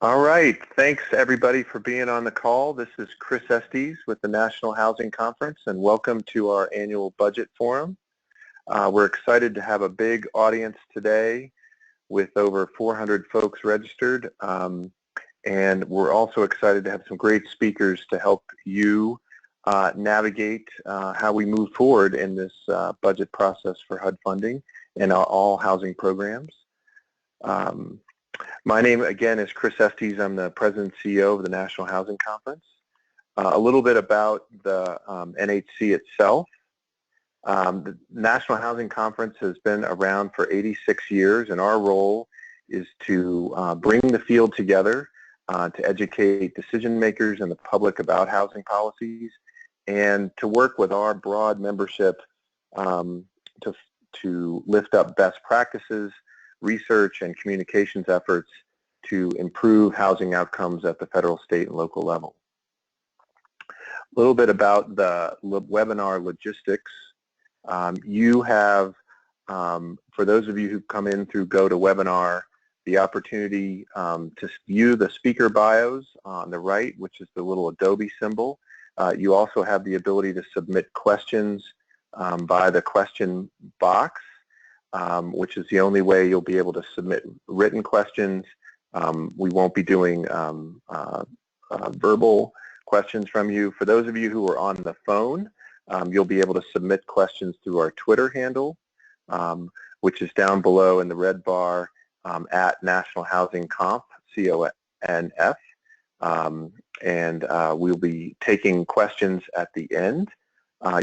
All right. Thanks, everybody, for being on the call. This is Chris Estes with the National Housing Conference, and welcome to our annual budget forum. We're excited to have a big audience today with over 400 folks registered, and we're also excited to have some great speakers to help you navigate how we move forward in this budget process for HUD funding and all housing programs. My name, again, is Chris Estes. I'm the President and CEO of the National Housing Conference. A little bit about the NHC itself. The National Housing Conference has been around for 86 years, and our role is to bring the field together to educate decision makers and the public about housing policies, and to work with our broad membership to lift up best practices, research, and communications efforts to improve housing outcomes at the federal, state, and local level. A little bit about the webinar logistics. You have, for those of you who come in through GoToWebinar, the opportunity to view the speaker bios on the right, which is the little Adobe symbol. You also have the ability to submit questions by the question box, which is the only way you'll be able to submit written questions. We won't be doing verbal questions from you. For those of you who are on the phone, you'll be able to submit questions through our Twitter handle, which is down below in the red bar at National Housing Conf, C-O-N-F, and we'll be taking questions at the end.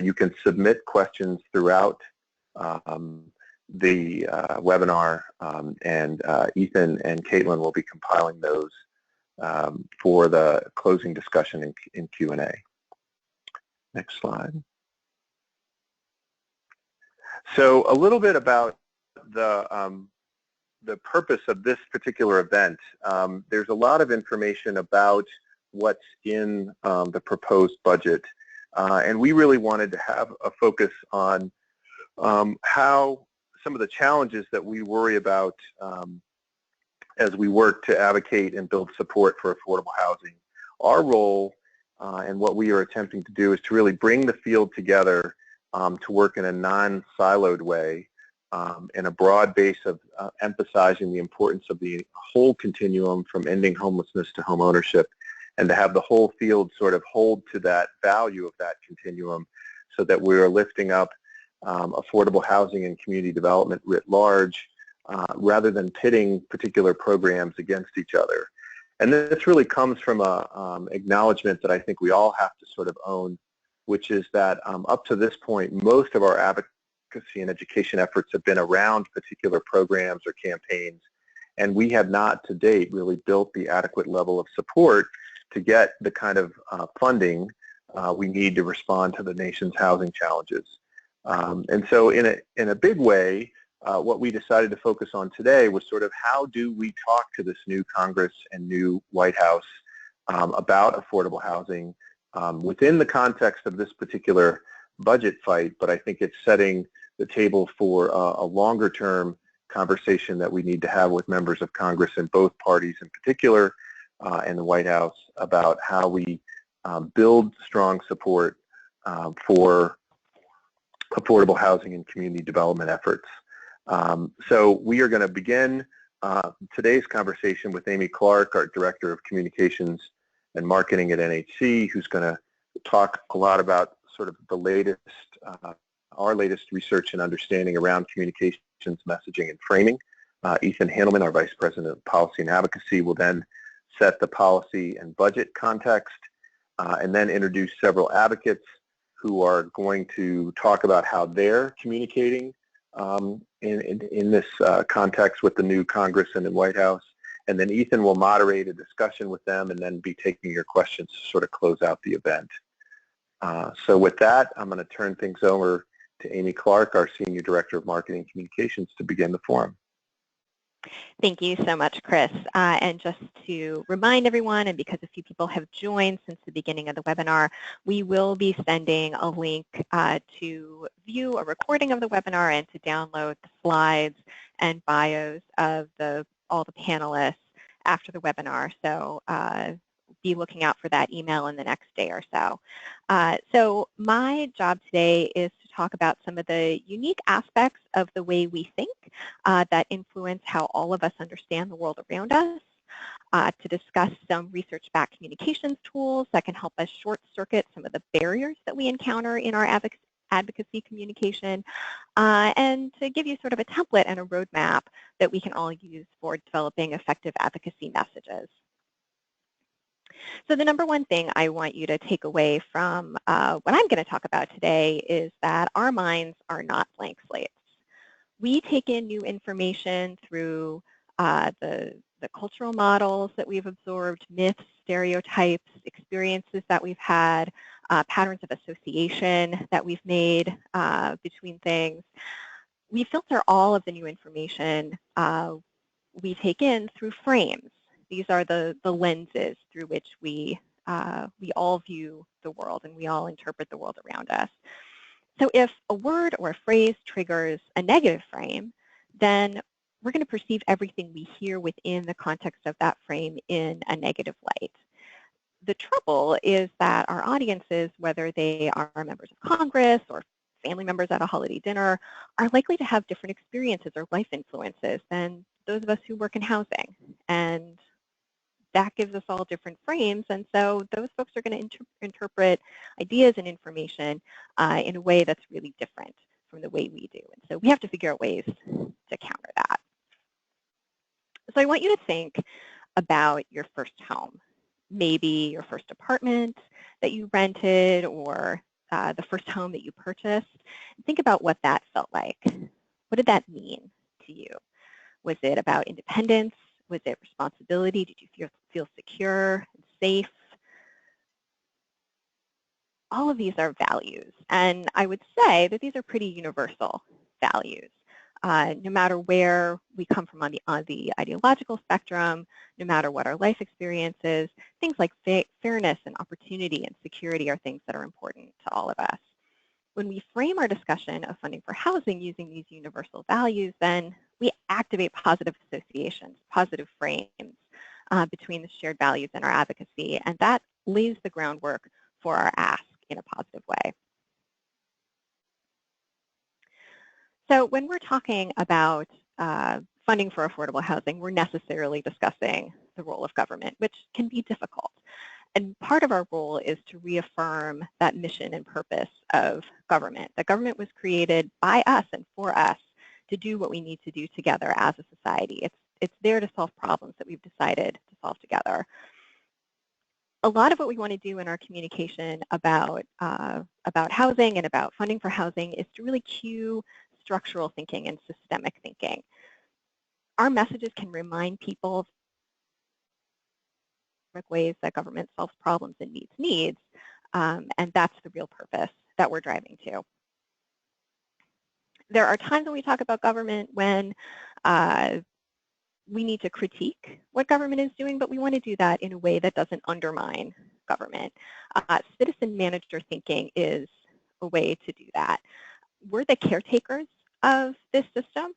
You can submit questions throughout the webinar, and Ethan and Caitlin will be compiling those for the closing discussion in Q&A. Next slide. So a little bit about the purpose of this particular event. There's a lot of information about what's in the proposed budget, and we really wanted to have a focus on how some of the challenges that we worry about as we work to advocate and build support for affordable housing. Our role and what we are attempting to do is to really bring the field together to work in a non-siloed way, in a broad base of emphasizing the importance of the whole continuum from ending homelessness to home ownership, and to have the whole field sort of hold to that value of that continuum so that we're lifting up affordable housing and community development writ large, rather than pitting particular programs against each other. And this really comes from a acknowledgement that I think we all have to sort of own, which is that up to this point, most of our advocacy and education efforts have been around particular programs or campaigns, and we have not to date really built the adequate level of support to get the kind of funding we need to respond to the nation's housing challenges. And so in a big way, what we decided to focus on today was sort of how do we talk to this new Congress and new White House about affordable housing within the context of this particular budget fight, but I think it's setting the table for a longer-term conversation that we need to have with members of Congress in both parties in particular, and the White House, about how we build strong support for affordable housing and community development efforts. So we are going to begin today's conversation with Amy Clark, our Director of Communications and Marketing at NHC, who's going to talk a lot about sort of the latest, our latest research and understanding around communications, messaging, and framing. Ethan Handelman, our Vice President of Policy and Advocacy, will then set the policy and budget context, and then introduce several advocates who are going to talk about how they're communicating in this context with the new Congress and the White House. And then Ethan will moderate a discussion with them and then be taking your questions to sort of close out the event. So with that, I'm going to turn things over to Amy Clark, our Senior Director of Marketing and Communications, to begin the forum. Thank you so much, Chris. And just to remind everyone, and because a few people have joined since the beginning of the webinar, we will be sending a link to view a recording of the webinar and to download the slides and bios of all the panelists after the webinar, so be looking out for that email in the next day or so. So my job today is to talk about some of the unique aspects of the way we think that influence how all of us understand the world around us, to discuss some research-backed communications tools that can help us short-circuit some of the barriers that we encounter in our advocacy communication, and to give you sort of a template and a roadmap that we can all use for developing effective advocacy messages. So the number one thing I want you to take away from what I'm going to talk about today is that our minds are not blank slates. We take in new information through the cultural models that we've absorbed, myths, stereotypes, experiences that we've had, patterns of association that we've made between things. We filter all of the new information we take in through frames. These are the lenses through which we all view the world and we all interpret the world around us. So if a word or a phrase triggers a negative frame, then we're going to perceive everything we hear within the context of that frame in a negative light. The trouble is that our audiences, whether they are members of Congress or family members at a holiday dinner, are likely to have different experiences or life influences than those of us who work in housing. And that gives us all different frames, and so those folks are going to interpret ideas and information in a way that's really different from the way we do. And so we have to figure out ways to counter that. So I want you to think about your first home, maybe your first apartment that you rented or the first home that you purchased. Think about what that felt like. What did that mean to you? Was it about independence? Was it responsibility? Did you feel secure and safe? All of these are values, and I would say that these are pretty universal values. No matter where we come from on the ideological spectrum, no matter what our life experience is, things like fairness and opportunity and security are things that are important to all of us. When we frame our discussion of funding for housing using these universal values, then we activate positive associations, positive frames between the shared values and our advocacy, and that lays the groundwork for our ask in a positive way. So when we're talking about funding for affordable housing, we're necessarily discussing the role of government, which can be difficult. And part of our role is to reaffirm that mission and purpose of government. That government was created by us and for us to do what we need to do together as a society. It's there to solve problems that we've decided to solve together. A lot of what we want to do in our communication about housing and about funding for housing is to really cue structural thinking and systemic thinking. Our messages can remind people of ways that government solves problems and meets needs, and that's the real purpose that we're driving to. There are times when we talk about government when we need to critique what government is doing, but we want to do that in a way that doesn't undermine government. Citizen manager thinking is a way to do that. We're the caretakers of this system.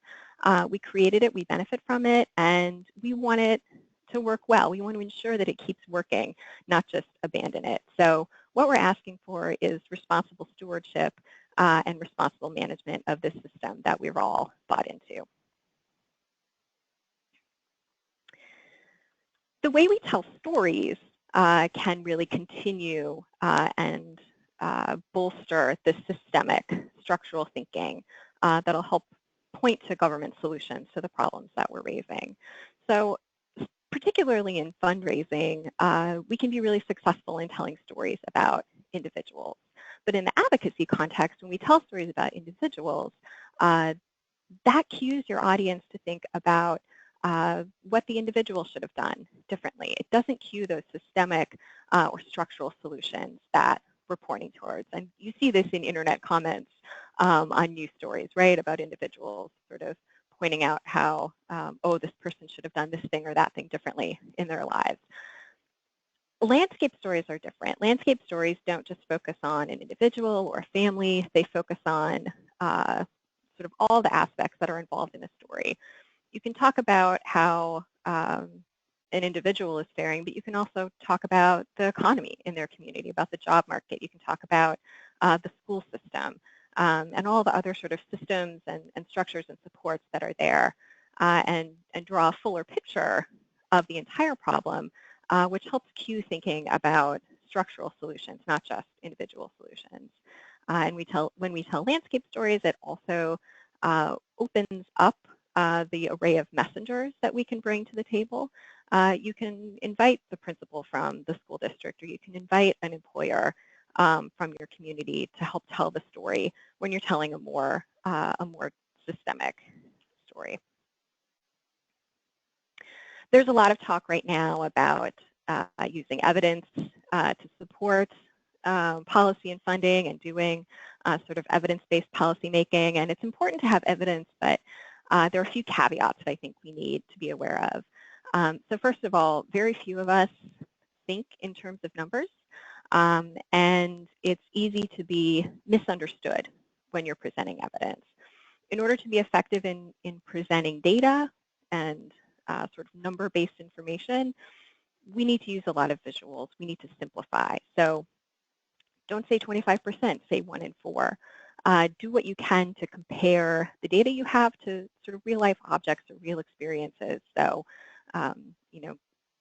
We created it, we benefit from it, and we want it to work well. We want to ensure that it keeps working, not just abandon it. So what we're asking for is responsible stewardship and responsible management of this system that we've all bought into. The way we tell stories can really continue and bolster the systemic structural thinking that'll help point to government solutions to the problems that we're raising. So particularly in fundraising, we can be really successful in telling stories about individuals. But in the advocacy context, when we tell stories about individuals, that cues your audience to think about what the individual should have done differently. It doesn't cue those systemic or structural solutions that we're pointing towards. And you see this in internet comments on news stories, right, about individuals sort of pointing out how, oh, this person should have done this thing or that thing differently in their lives. Landscape stories are different. Landscape stories don't just focus on an individual or a family. They focus on sort of all the aspects that are involved in a story. You can talk about how an individual is faring, but you can also talk about the economy in their community, about the job market. You can talk about the school system and all the other sort of systems and structures and supports that are there, and draw a fuller picture of the entire problem, which helps cue thinking about structural solutions, not just individual solutions. And when we tell landscape stories, it also opens up the array of messengers that we can bring to the table. You can invite the principal from the school district, or you can invite an employer from your community to help tell the story when you're telling a more systemic story. There's a lot of talk right now about using evidence to support policy and funding and doing sort of evidence-based policy making. And it's important to have evidence, but there are a few caveats that I think we need to be aware of. So first of all, very few of us think in terms of numbers. And it's easy to be misunderstood when you're presenting evidence. In order to be effective in presenting data and sort of number-based information, we need to use a lot of visuals. We need to simplify. So don't say 25%, say 1 in 4. Do what you can to compare the data you have to sort of real-life objects or real experiences. So, you know,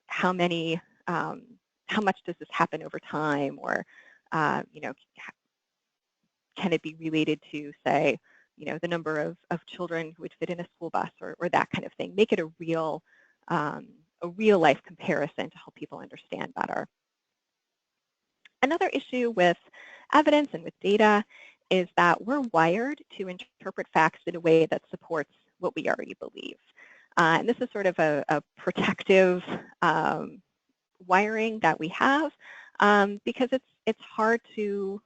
how much does this happen over time, or, you know, can it be related to, say, you know, the number of children who would fit in a school bus, or that kind of thing. Make it a real life comparison to help people understand better. Another issue with evidence and with data is that we're wired to interpret facts in a way that supports what we already believe. And this is sort of a protective wiring that we have, because it's hard to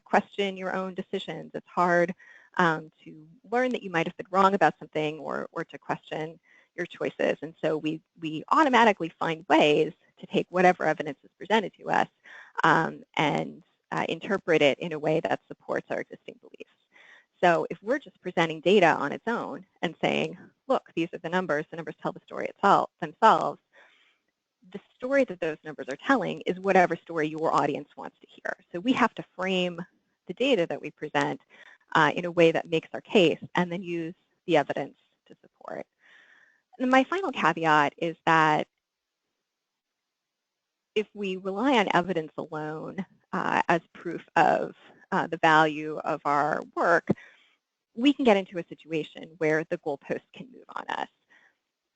question your own decisions. It's hard to learn that you might have been wrong about something, or to question your choices. And so we automatically find ways to take whatever evidence is presented to us and interpret it in a way that supports our existing beliefs. So if we're just presenting data on its own and saying, look, these are the numbers tell the story themselves, the story that those numbers are telling is whatever story your audience wants to hear. So we have to frame the data that we present in a way that makes our case, and then use the evidence to support. And my final caveat is that if we rely on evidence alone as proof of the value of our work, we can get into a situation where the goalpost can move on us.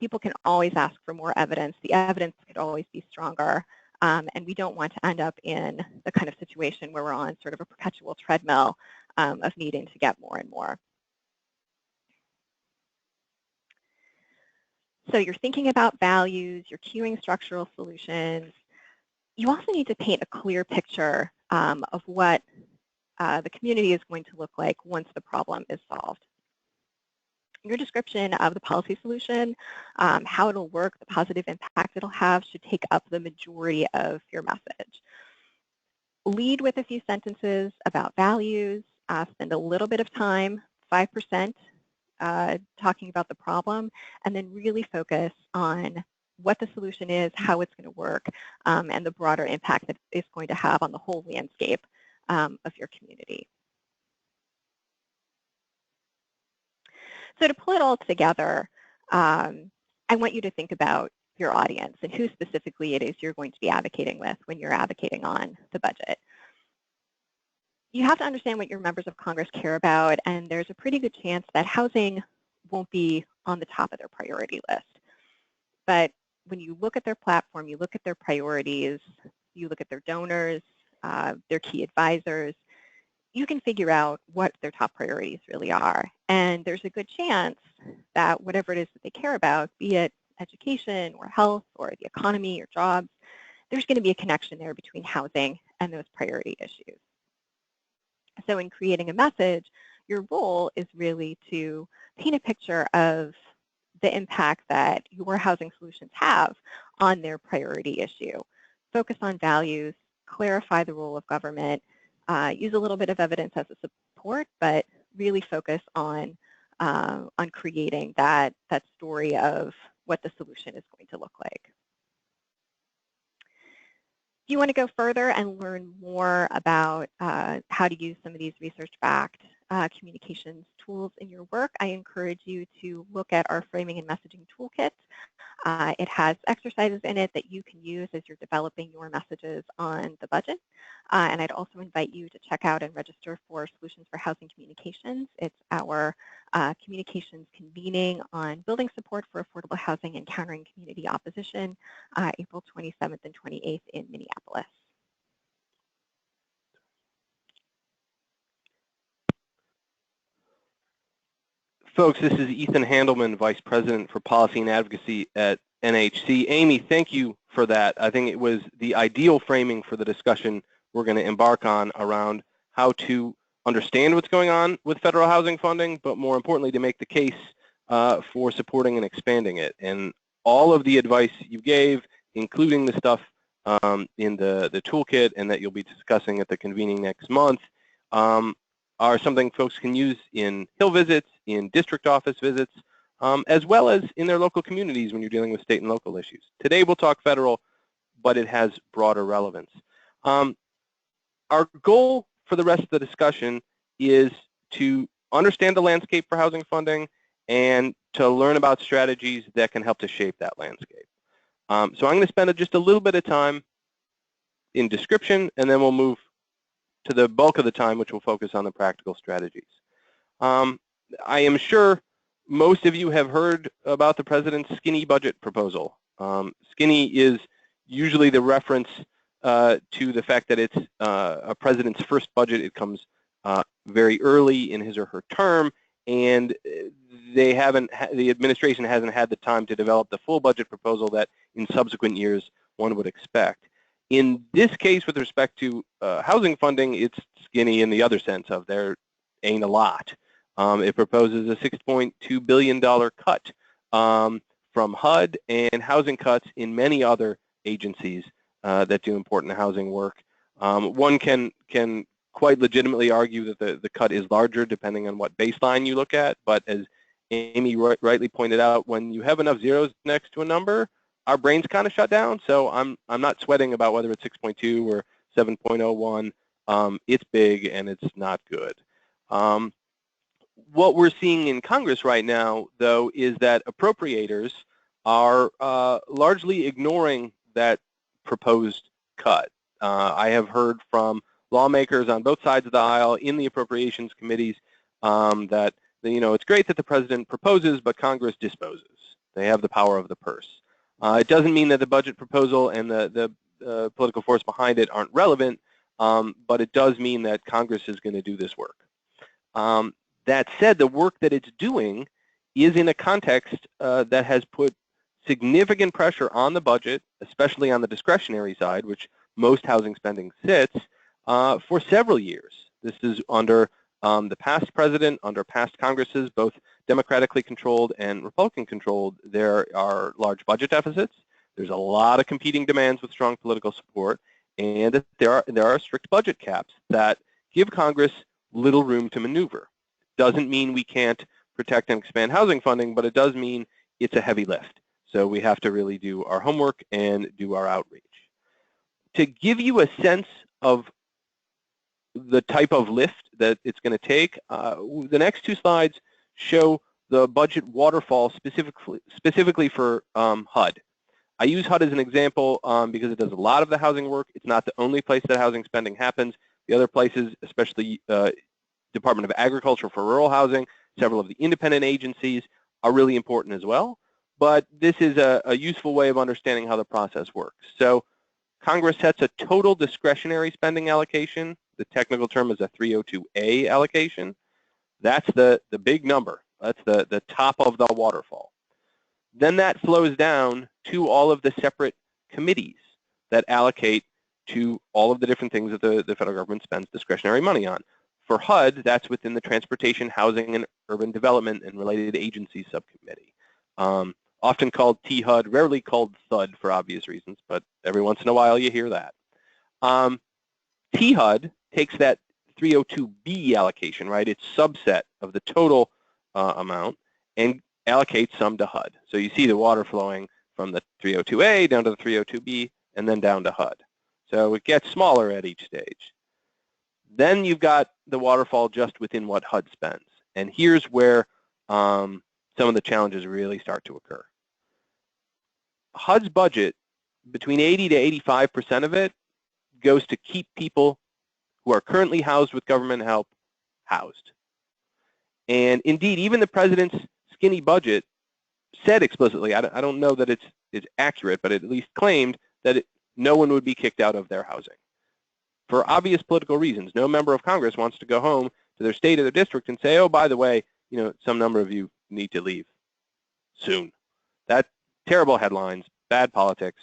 People can always ask for more evidence. The evidence could always be stronger. And we don't want to end up in the kind of situation where we're on sort of a perpetual treadmill of needing to get more and more. So you're thinking about values, you're cueing structural solutions. You also need to paint a clear picture of what the community is going to look like once the problem is solved. Your description of the policy solution, how it'll work, the positive impact it'll have, should take up the majority of your message. Lead with a few sentences about values, spend a little bit of time, 5%, talking about the problem, and then really focus on what the solution is, how it's going to work, and the broader impact that it's going to have on the whole landscape of your community. So to pull it all together, I want you to think about your audience and who specifically it is you're going to be advocating with when you're advocating on the budget. You have to understand what your members of Congress care about, and there's a pretty good chance that housing won't be on the top of their priority list. But when you look at their platform, you look at their priorities, you look at their donors, their key advisors, you can figure out what their top priorities really are. And there's a good chance that whatever it is that they care about, be it education or health or the economy or jobs, there's going to be a connection there between housing and those priority issues. So in creating a message, your role is really to paint a picture of the impact that your housing solutions have on their priority issue. Focus on values, clarify the role of government, use a little bit of evidence as a support, but really focus on creating that story of what the solution is going to look like. If you want to go further and learn more about how to use some of these research-backed communications tools in your work, I encourage you to look at our Framing and Messaging Toolkit. It has exercises in it that you can use as you're developing your messages on the budget. And I'd also invite you to check out and register for Solutions for Housing Communications. It's our communications convening on building support for affordable housing and countering community opposition, April 27th and 28th in Minneapolis. Folks, this is Ethan Handelman, Vice President for Policy and Advocacy at NHC. Amy, thank you for that. I think it was the ideal framing for the discussion we're going to embark on around how to understand what's going on with federal housing funding, but more importantly, to make the case for supporting and expanding it. And all of the advice you gave, including the stuff in the toolkit and that you'll be discussing at the convening next month, are something folks can use in Hill visits, in district office visits, as well as in their local communities when you're dealing with state and local issues. Today we'll talk federal, but it has broader relevance. Our goal for the rest of the discussion is to understand the landscape for housing funding and to learn about strategies that can help to shape that landscape. So I'm going to spend just a little bit of time in description, and then we'll move to the bulk of the time, which will focus on the practical strategies. I am sure most of you have heard about the President's skinny budget proposal. Skinny is usually the reference to the fact that it's a president's first budget. It comes very early in his or her term, and the administration hasn't had the time to develop the full budget proposal that in subsequent years one would expect. In this case, with respect to housing funding, it's skinny in the other sense of there ain't a lot. It proposes a $6.2 billion cut from HUD and housing cuts in many other agencies that do important housing work. One can quite legitimately argue that the cut is larger depending on what baseline you look at, but as Amy rightly pointed out, when you have enough zeros next to a number, our brains kind of shut down. So I'm not sweating about whether it's 6.2 or 7.01. It's big and it's not good. What we're seeing in Congress right now, though, is that appropriators are largely ignoring that proposed cut. I have heard from lawmakers on both sides of the aisle in the appropriations committees that it's great that the president proposes, but Congress disposes. They have the power of the purse. It doesn't mean that the budget proposal and the political force behind it aren't relevant, but it does mean that Congress is going to do this work. That said, the work that it's doing is in a context that has put significant pressure on the budget, especially on the discretionary side, which most housing spending sits, for several years. This is under the past president, under past Congresses, both democratically controlled and Republican controlled. There are large budget deficits. There's a lot of competing demands with strong political support, and there are strict budget caps that give Congress little room to maneuver. Doesn't mean we can't protect and expand housing funding, but it does mean it's a heavy lift. So we have to really do our homework and do our outreach. To give you a sense of the type of lift that it's going to take, the next two slides show the budget waterfall specifically for HUD. I use HUD as an example because it does a lot of the housing work. It's not the only place that housing spending happens. The other places, especially Department of Agriculture for rural housing, several of the independent agencies are really important as well. But this is a useful way of understanding how the process works. So Congress sets a total discretionary spending allocation. The technical term is a 302A allocation. That's the big number. That's the top of the waterfall. Then that flows down to all of the separate committees that allocate to all of the different things that the federal government spends discretionary money on. For HUD, that's within the Transportation, Housing, and Urban Development and Related Agencies Subcommittee. Often called THUD, rarely called THUD for obvious reasons, but every once in a while you hear that. THUD takes that 302B allocation, right? It's subset of the total amount and allocates some to HUD. So you see the water flowing from the 302A down to the 302B and then down to HUD. So it gets smaller at each stage. Then you've got the waterfall just within what HUD spends. And here's where some of the challenges really start to occur. HUD's budget, between 80 to 85% of it, goes to keep people who are currently housed with government help housed. And indeed, even the president's skinny budget said explicitly, I don't know that it's accurate, but it at least claimed that no one would be kicked out of their housing. For obvious political reasons, no member of Congress wants to go home to their state or their district and say, oh, by the way, you know, some number of you need to leave soon. That's terrible headlines, bad politics.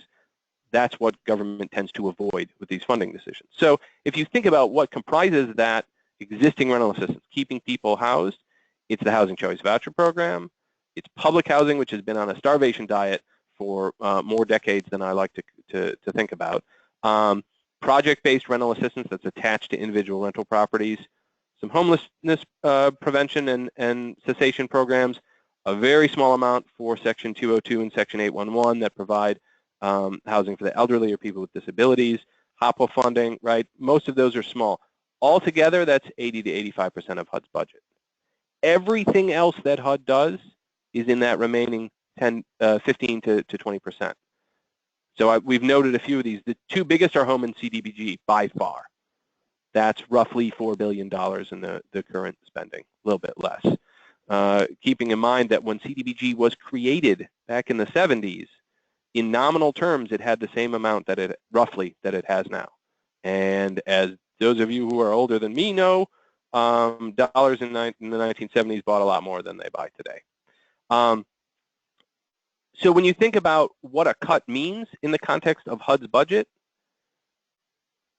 That's what government tends to avoid with these funding decisions. So if you think about what comprises that existing rental assistance, keeping people housed, it's the Housing Choice Voucher Program, it's public housing, which has been on a starvation diet for more decades than I like to think about. Project-based rental assistance that's attached to individual rental properties, some homelessness prevention and cessation programs, a very small amount for Section 202 and Section 811 that provide housing for the elderly or people with disabilities, HOPWA funding, right? Most of those are small. Altogether, that's 80 to 85% of HUD's budget. Everything else that HUD does is in that remaining 15 to 20%. So we've noted a few of these. The two biggest are home and CDBG by far. That's roughly $4 billion in the current spending, a little bit less. Keeping in mind that when CDBG was created back in the 70s, in nominal terms, it had the same amount that it roughly that it has now. And as those of you who are older than me know, dollars in the 1970s bought a lot more than they buy today. So when you think about what a cut means in the context of HUD's budget,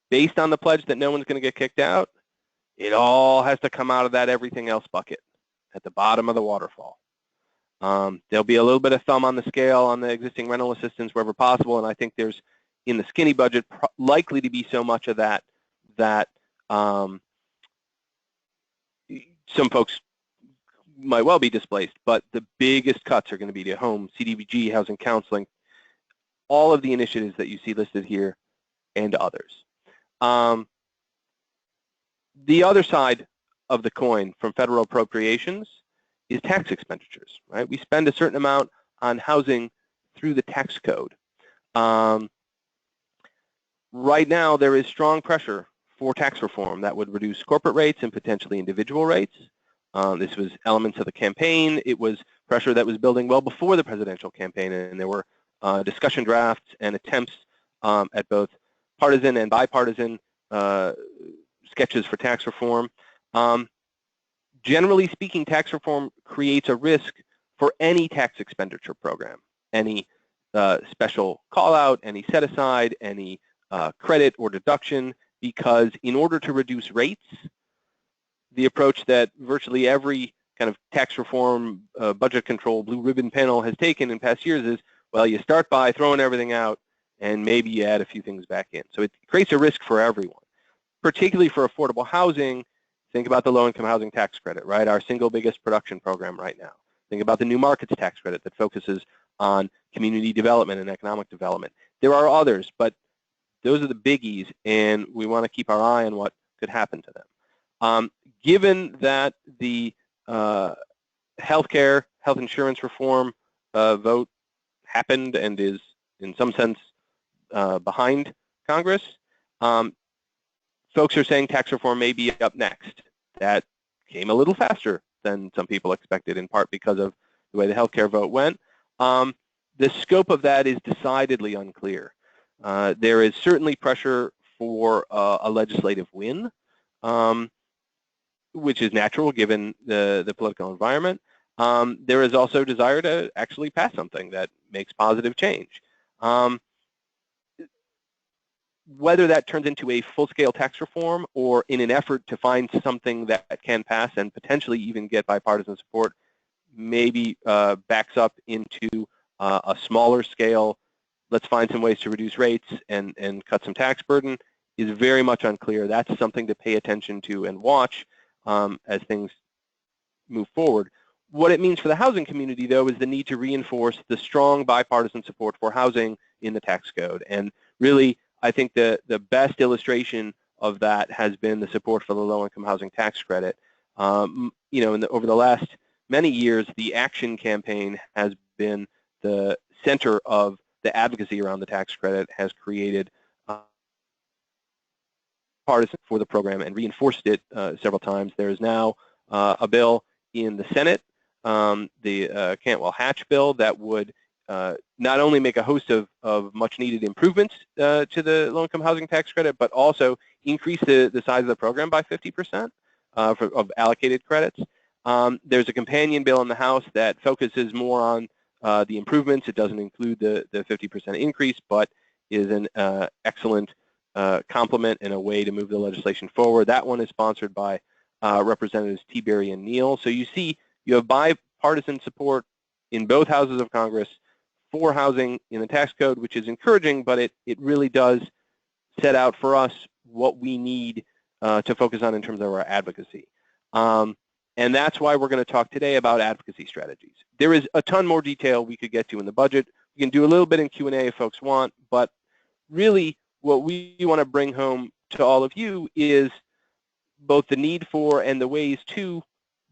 based on the pledge that no one's going to get kicked out, it all has to come out of that everything else bucket at the bottom of the waterfall. There'll be a little bit of thumb on the scale on the existing rental assistance wherever possible, and I think there's, in the skinny budget, likely to be so much of that some folks might well be displaced, but the biggest cuts are going to be to home, CDBG, housing counseling, all of the initiatives that you see listed here, and others. The other side of the coin from federal appropriations is tax expenditures, right? We spend a certain amount on housing through the tax code. Right now, there is strong pressure for tax reform that would reduce corporate rates and potentially individual rates. This was elements of the campaign. It was pressure that was building well before the presidential campaign, and there were discussion drafts and attempts at both partisan and bipartisan sketches for tax reform. Generally speaking, tax reform creates a risk for any tax expenditure program, any special call-out, any set-aside, any credit or deduction, because in order to reduce rates, the approach that virtually every kind of tax reform, budget control, blue ribbon panel has taken in past years is, well, you start by throwing everything out and maybe you add a few things back in. So it creates a risk for everyone, particularly for affordable housing. Think about the low-income housing tax credit, right? Our single biggest production program right now. Think about the new markets tax credit that focuses on community development and economic development. There are others, but those are the biggies, and we want to keep our eye on what could happen to them. Given that the health insurance reform vote happened and is, in some sense, behind Congress, folks are saying tax reform may be up next. That came a little faster than some people expected, in part because of the way the healthcare vote went. The scope of that is decidedly unclear. There is certainly pressure for a legislative win, which is natural given the political environment. There is also desire to actually pass something that makes positive change. Whether that turns into a full-scale tax reform or in an effort to find something that can pass and potentially even get bipartisan support, maybe backs up into a smaller scale, let's find some ways to reduce rates and cut some tax burden, is very much unclear. That's something to pay attention to and watch as things move forward. What it means for the housing community, though, is the need to reinforce the strong bipartisan support for housing in the tax code. And really, I think the best illustration of that has been the support for the low-income housing tax credit. Over the last many years, the Action campaign has been the center of the advocacy around the tax credit, has created partisan for the program and reinforced it several times. There is now a bill in the Senate, the Cantwell-Hatch bill, that would not only make a host of much-needed improvements to the low-income housing tax credit, but also increase the size of the program by 50% of allocated credits. There's a companion bill in the House that focuses more on the improvements. It doesn't include the 50% increase, but is an excellent complement and a way to move the legislation forward. That one is sponsored by Representatives Berry and Neal. So you see, you have bipartisan support in both houses of Congress for housing in the tax code, which is encouraging, but it really does set out for us what we need to focus on in terms of our advocacy. And that's why we're going to talk today about advocacy strategies. There is a ton more detail we could get to in the budget. We can do a little bit in Q&A if folks want, but really what we want to bring home to all of you is both the need for and the ways to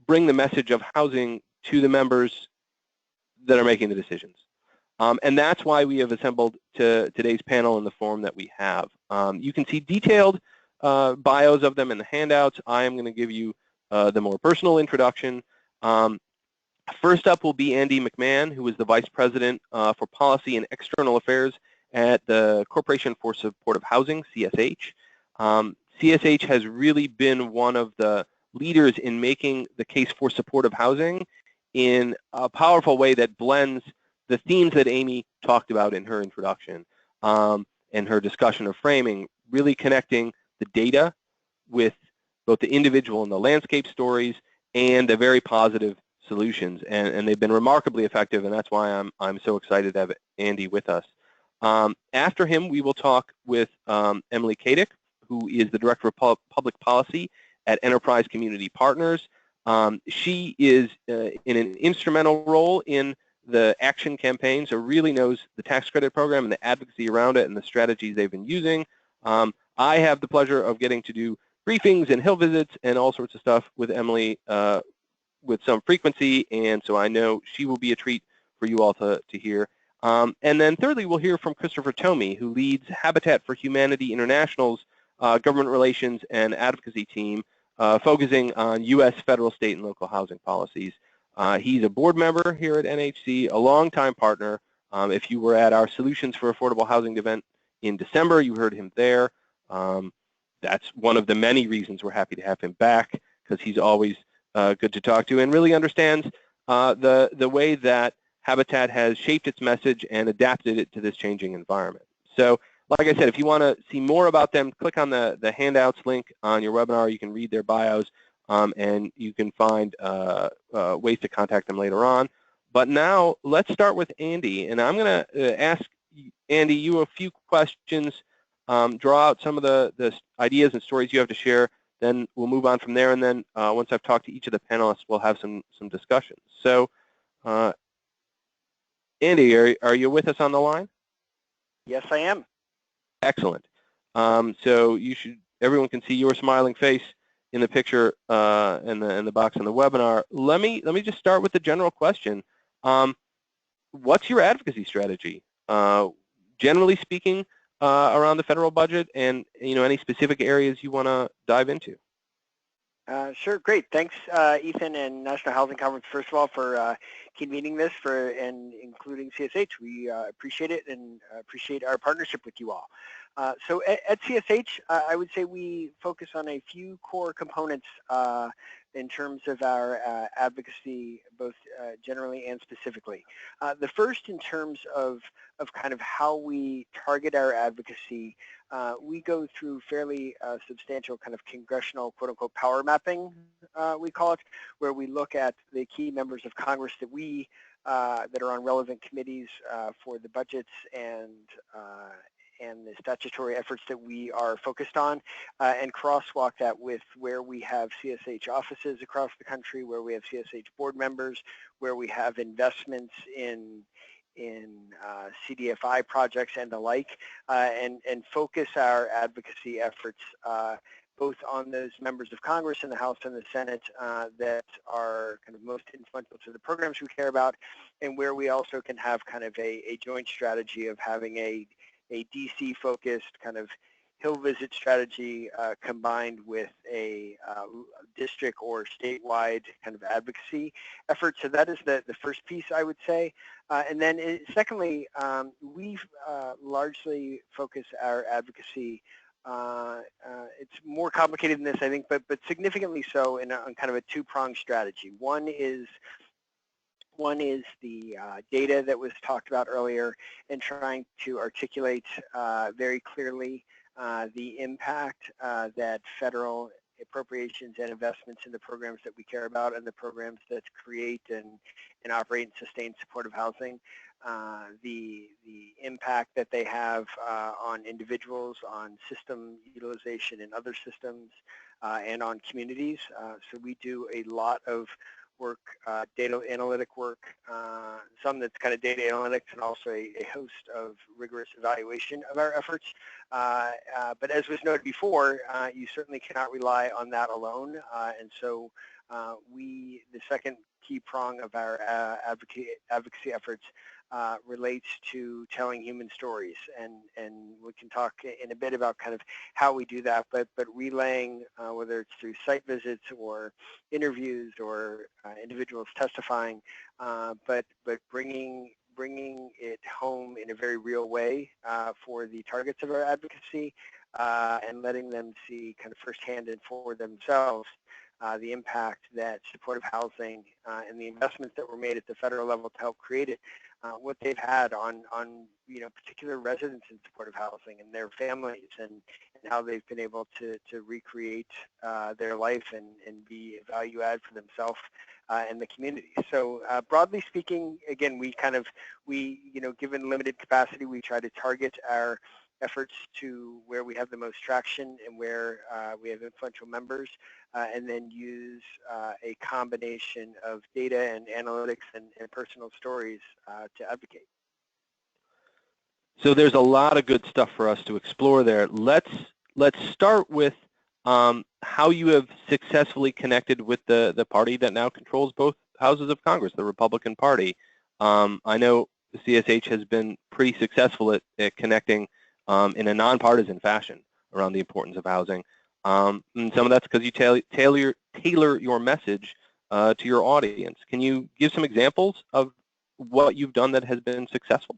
bring the message of housing to the members that are making the decisions. And that's why we have assembled today's panel in the form that we have. You can see detailed bios of them in the handouts. I am going to give you the more personal introduction. First up will be Andy McMahon, who is the Vice President for Policy and External Affairs at the Corporation for Supportive Housing, CSH. CSH has really been one of the leaders in making the case for supportive housing in a powerful way that blends the themes that Amy talked about in her introduction and her discussion of framing, really connecting the data with both the individual and the landscape stories and the very positive solutions. And they've been remarkably effective, and that's why I'm so excited to have Andy with us. After him, we will talk with Emily Kadick, who is the Director of Public Policy at Enterprise Community Partners. She is in an instrumental role in the Action campaign, so really knows the tax credit program and the advocacy around it and the strategies they've been using. I have the pleasure of getting to do briefings and Hill visits and all sorts of stuff with Emily with some frequency, and so I know she will be a treat for you all to hear. And then thirdly, we'll hear from Christopher Tomey, who leads Habitat for Humanity International's government relations and advocacy team, focusing on U.S. federal, state, and local housing policies. He's a board member here at NHC, a longtime partner. If you were at our Solutions for Affordable Housing event in December, you heard him there. That's one of the many reasons we're happy to have him back, because he's always good to talk to and really understands the way that Habitat has shaped its message and adapted it to this changing environment. So, like I said, if you want to see more about them, click on the handouts link on your webinar. You can read their bios, and you can find ways to contact them later on. But now, let's start with Andy. And I'm going to ask Andy you a few questions, draw out some of the ideas and stories you have to share. Then we'll move on from there. And then once I've talked to each of the panelists, we'll have some discussions. So, Andy, are you with us on the line? Yes, I am. Excellent. So everyone can see your smiling face in the picture in the box on the webinar. Let me just start with the general question. What's your advocacy strategy, generally speaking, around the federal budget, and any specific areas you want to dive into? Sure, great. Thanks, Ethan and National Housing Conference, first of all, for convening this and including CSH. We appreciate it and appreciate our partnership with you all. So at CSH, I would say we focus on a few core components in terms of our advocacy, both generally and specifically. The first, in terms of kind of how we target our advocacy, we go through fairly substantial kind of congressional, quote-unquote, power mapping, we call it, where we look at the key members of Congress that that are on relevant committees for the budgets and the statutory efforts that we are focused on, and crosswalk that with where we have CSH offices across the country, where we have CSH board members, where we have investments in CDFI projects and the like, and focus our advocacy efforts both on those members of Congress in the House and the Senate that are kind of most influential to the programs we care about, and where we also can have kind of a joint strategy of having a DC-focused kind of Hill visit strategy combined with a district or statewide kind of advocacy effort. So that is the first piece, I would say. And then secondly, we've largely focused our advocacy. It's more complicated than this, I think, but significantly so on kind of a two-pronged strategy. One is the data that was talked about earlier and trying to articulate very clearly the impact that federal appropriations and investments in the programs that we care about and the programs that create and operate and sustain supportive housing, the impact that they have on individuals, on system utilization in other systems, and on communities. So we do a lot of work, data analytic work, some that's kind of data analytics, and also a host of rigorous evaluation of our efforts. But as was noted before, you certainly cannot rely on that alone. And so the second key prong of our advocacy efforts relates to telling human stories, and we can talk in a bit about kind of how we do that, but relaying, whether it's through site visits or interviews or individuals testifying, but bringing it home in a very real way for the targets of our advocacy, and letting them see kind of firsthand and for themselves the impact that supportive housing and the investments that were made at the federal level to help create it, what they've had on particular residents in supportive housing and their families, and how they've been able to recreate their life and be a value add for themselves and the community. So broadly speaking, again, given limited capacity, we try to target our efforts to where we have the most traction and where we have influential members, and then use a combination of data and analytics and personal stories to advocate. So there's a lot of good stuff for us to explore there. Let's start with how you have successfully connected with the party that now controls both houses of Congress, the Republican Party. I know the CSH has been pretty successful at connecting in a nonpartisan fashion around the importance of housing. And some of that's because you tailor your message to your audience. Can you give some examples of what you've done that has been successful?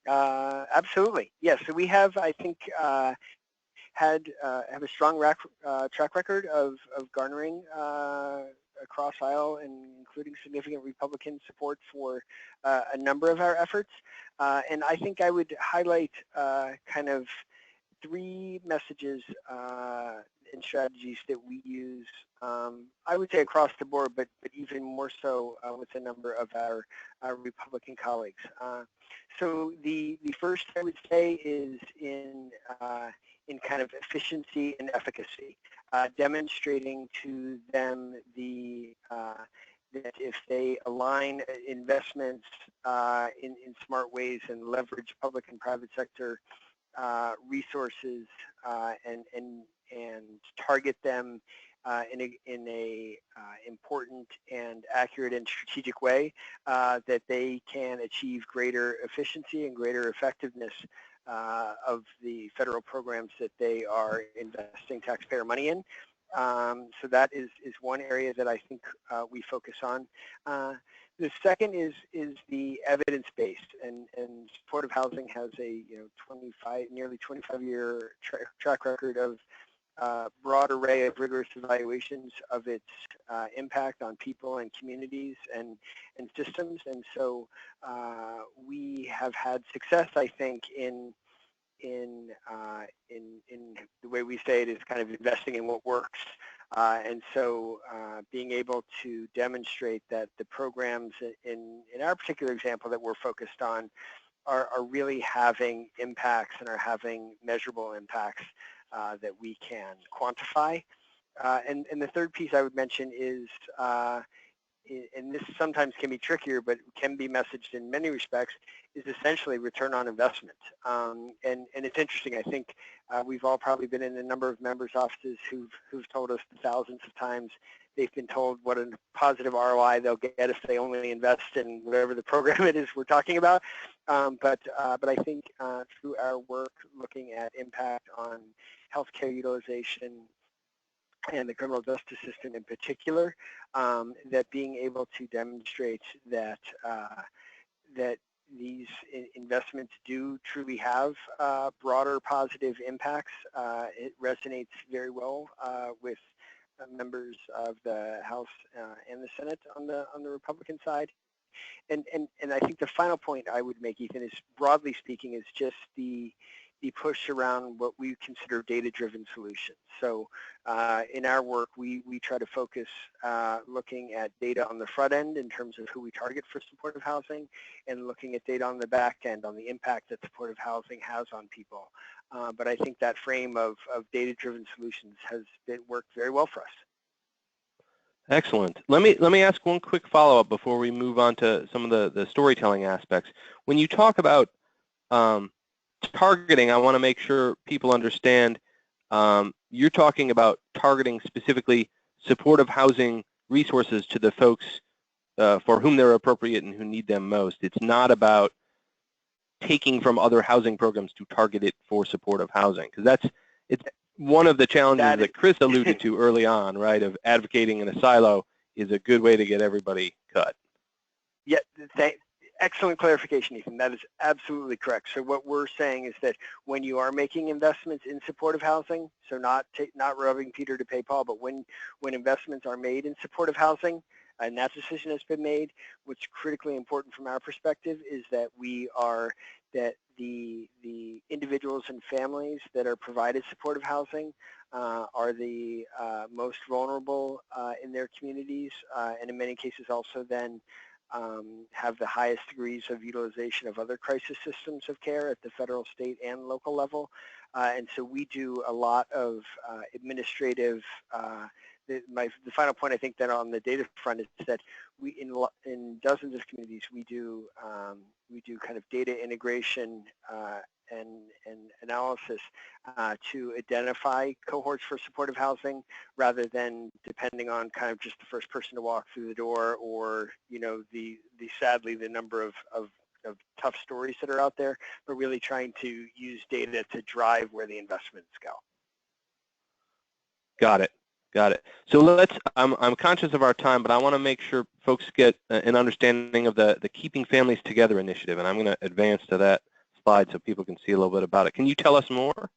Absolutely. Yes. So we have, I think, have a strong track record of garnering across aisle and including significant Republican support for a number of our efforts. And I think I would highlight kind of three messages and strategies that we use, I would say across the board, but even more so with a number of our Republican colleagues. So the first I would say is in kind of efficiency and efficacy, demonstrating to them that if they align investments in smart ways and leverage public and private sector resources and target them in a important and accurate and strategic way, that they can achieve greater efficiency and greater effectiveness of the federal programs that they are investing taxpayer money in. So that is one area that I think we focus on. The second is the evidence-based, and supportive housing has a nearly 25-year track record of broad array of rigorous evaluations of its impact on people and communities and systems, and so we have had success, I think, in the way we say it is kind of investing in what works. And so being able to demonstrate that the programs in our particular example that we're focused on are really having impacts and are having measurable impacts that we can quantify. And the third piece I would mention is and this sometimes can be trickier, but can be messaged in many respects, is essentially return on investment. And it's interesting. I think we've all probably been in a number of members' offices who've told us thousands of times they've been told what a positive ROI they'll get if they only invest in whatever the program it is we're talking about. But I think through our work looking at impact on healthcare utilization and the criminal justice system in particular, that being able to demonstrate that that these investments do truly have broader positive impacts, it resonates very well with members of the House and the Senate on the Republican side. And I think the final point I would make, Ethan, is broadly speaking, is just the push around what we consider data-driven solutions. So in our work, we try to focus looking at data on the front end in terms of who we target for supportive housing, and looking at data on the back end on the impact that supportive housing has on people. But I think that frame of data-driven solutions has worked very well for us. Excellent. Let me ask one quick follow-up before we move on to some of the storytelling aspects. When you talk about targeting, I want to make sure people understand you're talking about targeting specifically supportive housing resources to the folks for whom they're appropriate and who need them most. It's not about taking from other housing programs to target it for supportive housing, because it's one of the challenges that Chris alluded to early on, right, of advocating in a silo is a good way to get everybody cut. Yeah, excellent clarification, Ethan. That is absolutely correct. So what we're saying is that when you are making investments in supportive housing, so not robbing Peter to pay Paul, but when investments are made in supportive housing, and that decision has been made, what's critically important from our perspective is that the individuals and families that are provided supportive housing are the most vulnerable in their communities, and in many cases also then have the highest degrees of utilization of other crisis systems of care at the federal, state, and local level. And so we do a lot of administrative the final point I think that on the data front is that we in dozens of communities we do kind of data integration and analysis to identify cohorts for supportive housing, rather than depending on kind of just the first person to walk through the door, or sadly the number of tough stories that are out there, but really trying to use data to drive where the investments go. Got it. Got it. So I'm conscious of our time, but I want to make sure folks get an understanding of the Keeping Families Together initiative, and I'm going to advance to that slide so people can see a little bit about it. Can you tell us more?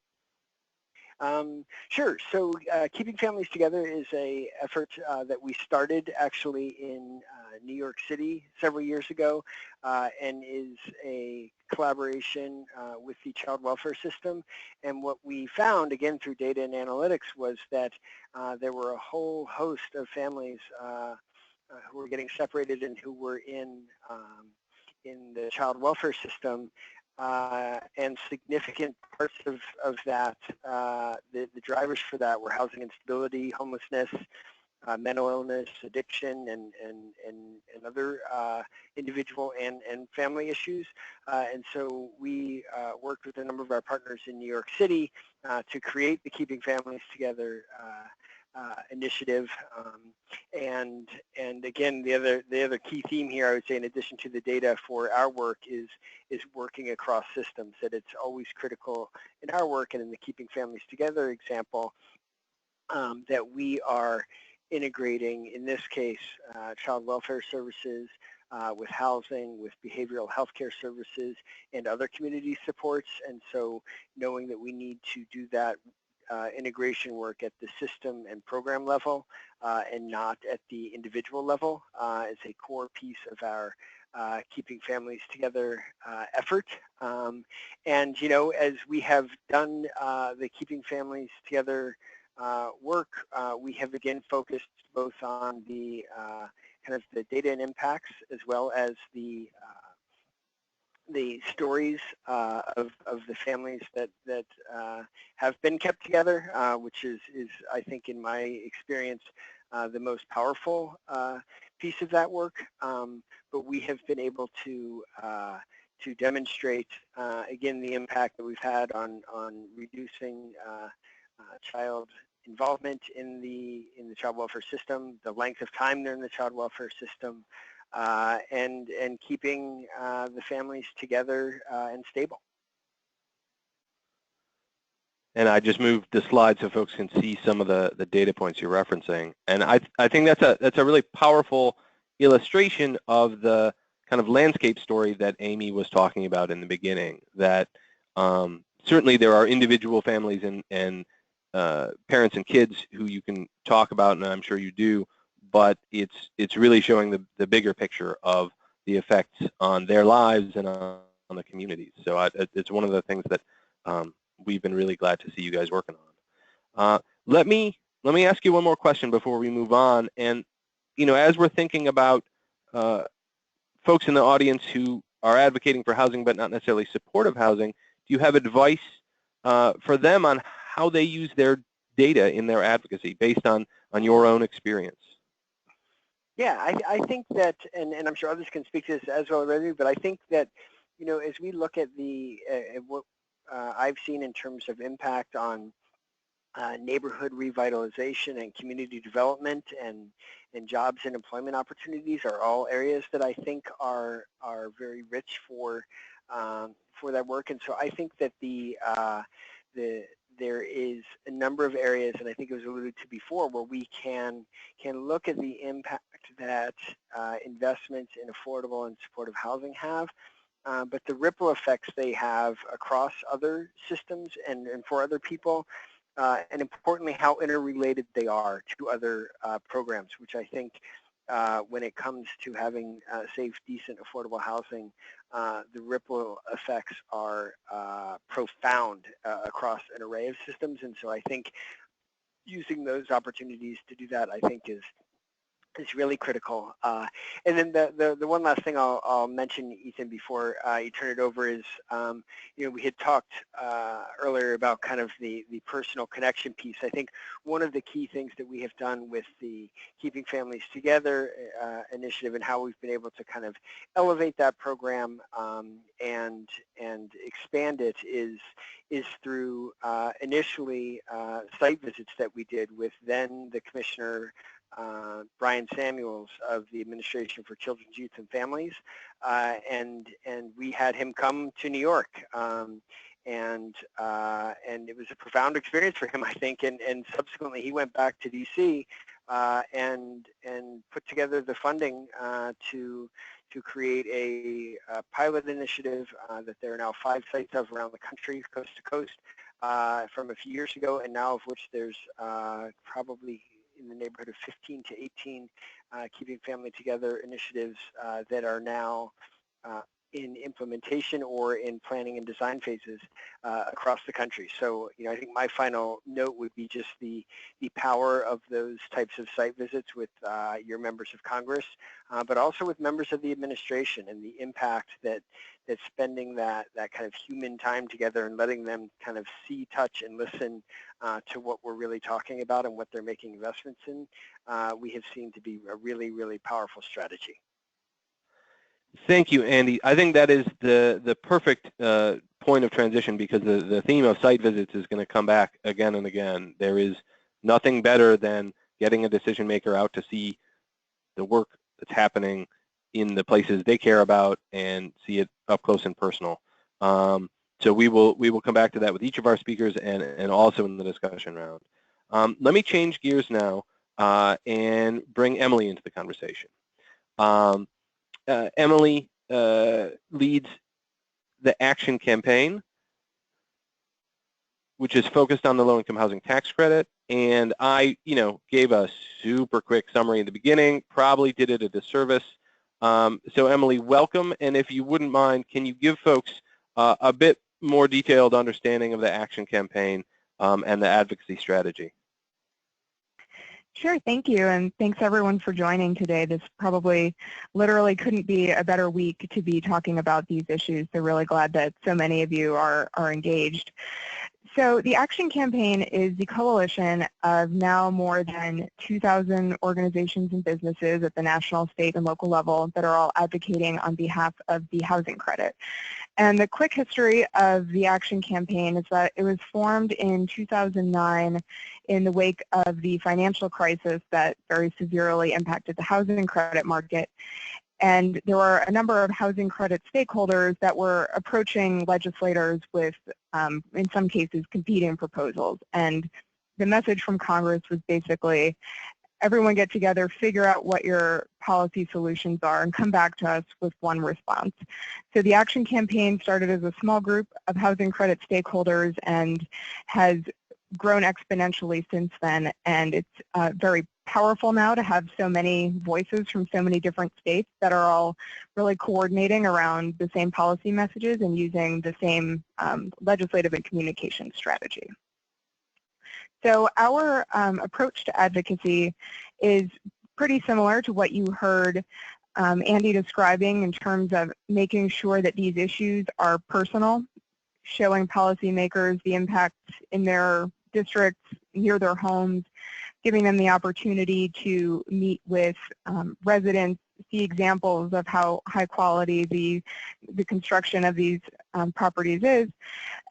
Sure. So Keeping Families Together is an effort that we started actually in New York City several years ago, and is a collaboration with the child welfare system. And what we found, again through data and analytics, was that there were a whole host of families who were getting separated and who were in the child welfare system. And significant parts of that, the drivers for that were housing instability, homelessness, mental illness, addiction, and other individual and family issues. And so we worked with a number of our partners in New York City to create the Keeping Families Together initiative, and again, the other key theme here, I would say, in addition to the data for our work, is working across systems. That it's always critical in our work and in the Keeping Families Together example, that we are integrating, in this case, child welfare services with housing, with behavioral health care services, and other community supports. And so knowing that we need to do that integration work at the system and program level, and not at the individual level, is a core piece of our Keeping Families Together effort. And as we have done the Keeping Families Together work, we have again focused both on the kind of the data and impacts, as well as the stories of the families that have been kept together, which is I think in my experience the most powerful piece of that work, but we have been able to demonstrate, again, the impact that we've had on reducing child involvement in the child welfare system, the length of time they're in the child welfare system, and keeping the families together and stable. And I just moved the slide so folks can see some of the data points you're referencing. And I think that's a really powerful illustration of the kind of landscape story that Amy was talking about in the beginning, that certainly there are individual families and parents and kids who you can talk about, and I'm sure you do, but it's really showing the bigger picture of the effects on their lives and on the communities. So it's one of the things that we've been really glad to see you guys working on. Let me ask you one more question before we move on. And as we're thinking about folks in the audience who are advocating for housing but not necessarily supportive housing, do you have advice for them on how they use their data in their advocacy based on your own experience? Yeah, I think that, and I'm sure others can speak to this as well already, but I think that, as we look at what I've seen in terms of impact on neighborhood revitalization and community development and jobs and employment opportunities are all areas that I think are very rich for that work. And so I think that there is a number of areas, and I think it was alluded to before, where we can look at the impact that investments in affordable and supportive housing have, but the ripple effects they have across other systems and for other people, and importantly, how interrelated they are to other programs, which I think when it comes to having safe, decent, affordable housing, the ripple effects are profound across an array of systems. And so I think using those opportunities to do that, I think, is really critical. And then the one last thing I'll mention, Ethan, before you turn it over is, we had talked earlier about kind of the personal connection piece. I think one of the key things that we have done with the Keeping Families Together initiative and how we've been able to kind of elevate that program and expand it is through initially site visits that we did with then the Commissioner Brian Samuels of the Administration for Children's, Youth, and Families, and we had him come to New York, and it was a profound experience for him, I think, and subsequently he went back to DC and put together the funding to create a pilot initiative that there are now 5 sites of around the country, coast to coast, from a few years ago, and now of which there's probably in the neighborhood of 15 to 18 Keeping Family Together initiatives that are now in implementation or in planning and design phases across the country. So, I think my final note would be just the power of those types of site visits with your members of Congress, but also with members of the administration, and the impact that spending that kind of human time together and letting them kind of see, touch, and listen to what we're really talking about and what they're making investments in, we have seen to be a really, really powerful strategy. Thank you, Andy. I think that is the perfect point of transition, because the theme of site visits is going to come back again and again. There is nothing better than getting a decision maker out to see the work that's happening in the places they care about and see it up close and personal. So we will come back to that with each of our speakers and also in the discussion round. Let me change gears now and bring Emily into the conversation. Emily leads the Action Campaign, which is focused on the low-income housing tax credit. And I, gave a super quick summary in the beginning, probably did it a disservice. So Emily, welcome. And if you wouldn't mind, can you give folks a bit more detailed understanding of the Action Campaign and the advocacy strategy? Sure, thank you, and thanks everyone for joining today. This probably literally couldn't be a better week to be talking about these issues. So really glad that so many of you are engaged. So the Action Campaign is the coalition of now more than 2,000 organizations and businesses at the national, state, and local level that are all advocating on behalf of the housing credit. And the quick history of the Action Campaign is that it was formed in 2009 in the wake of the financial crisis that very severely impacted the housing credit market. And there were a number of housing credit stakeholders that were approaching legislators with, in some cases, competing proposals. And the message from Congress was basically, everyone get together, figure out what your policy solutions are, and come back to us with one response. So the Action Campaign started as a small group of housing credit stakeholders and has grown exponentially since then, and it's very powerful now to have so many voices from so many different states that are all really coordinating around the same policy messages and using the same legislative and communication strategy. So our approach to advocacy is pretty similar to what you heard Andy describing in terms of making sure that these issues are personal, showing policymakers the impact in their districts, near their homes, giving them the opportunity to meet with residents, see examples of how high quality the construction of these properties is,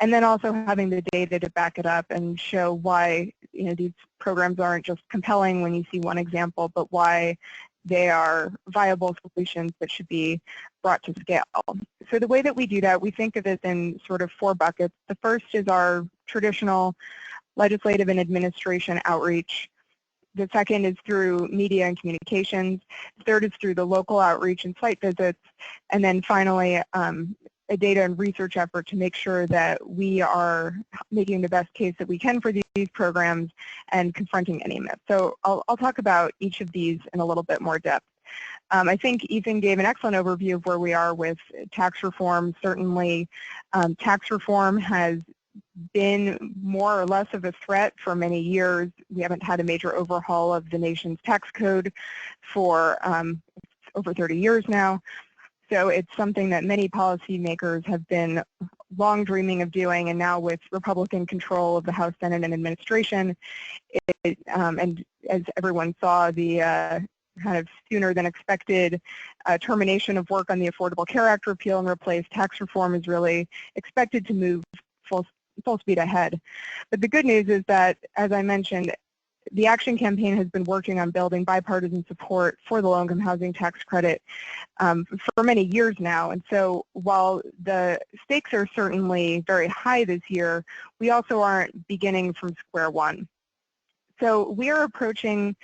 and then also having the data to back it up and show why these programs aren't just compelling when you see one example, but why they are viable solutions that should be brought to scale. So the way that we do that, we think of it in sort of 4 buckets. The first is our traditional legislative and administration outreach. The second is through media and communications. The third is through the local outreach and site visits. And then finally, a data and research effort to make sure that we are making the best case that we can for these programs and confronting any myths. So I'll talk about each of these in a little bit more depth. I think Ethan gave an excellent overview of where we are with tax reform. Certainly, tax reform has been more or less of a threat for many years. We haven't had a major overhaul of the nation's tax code for over 30 years now. So it's something that many policymakers have been long dreaming of doing, and now with Republican control of the House, Senate, and administration, and as everyone saw, the kind of sooner than expected termination of work on the Affordable Care Act repeal and replace, tax reform is really expected to move full speed ahead. But the good news is that, as I mentioned, the Action Campaign has been working on building bipartisan support for the low-income housing tax credit for many years now. And so while the stakes are certainly very high this year, we also aren't beginning from square one. So we are approaching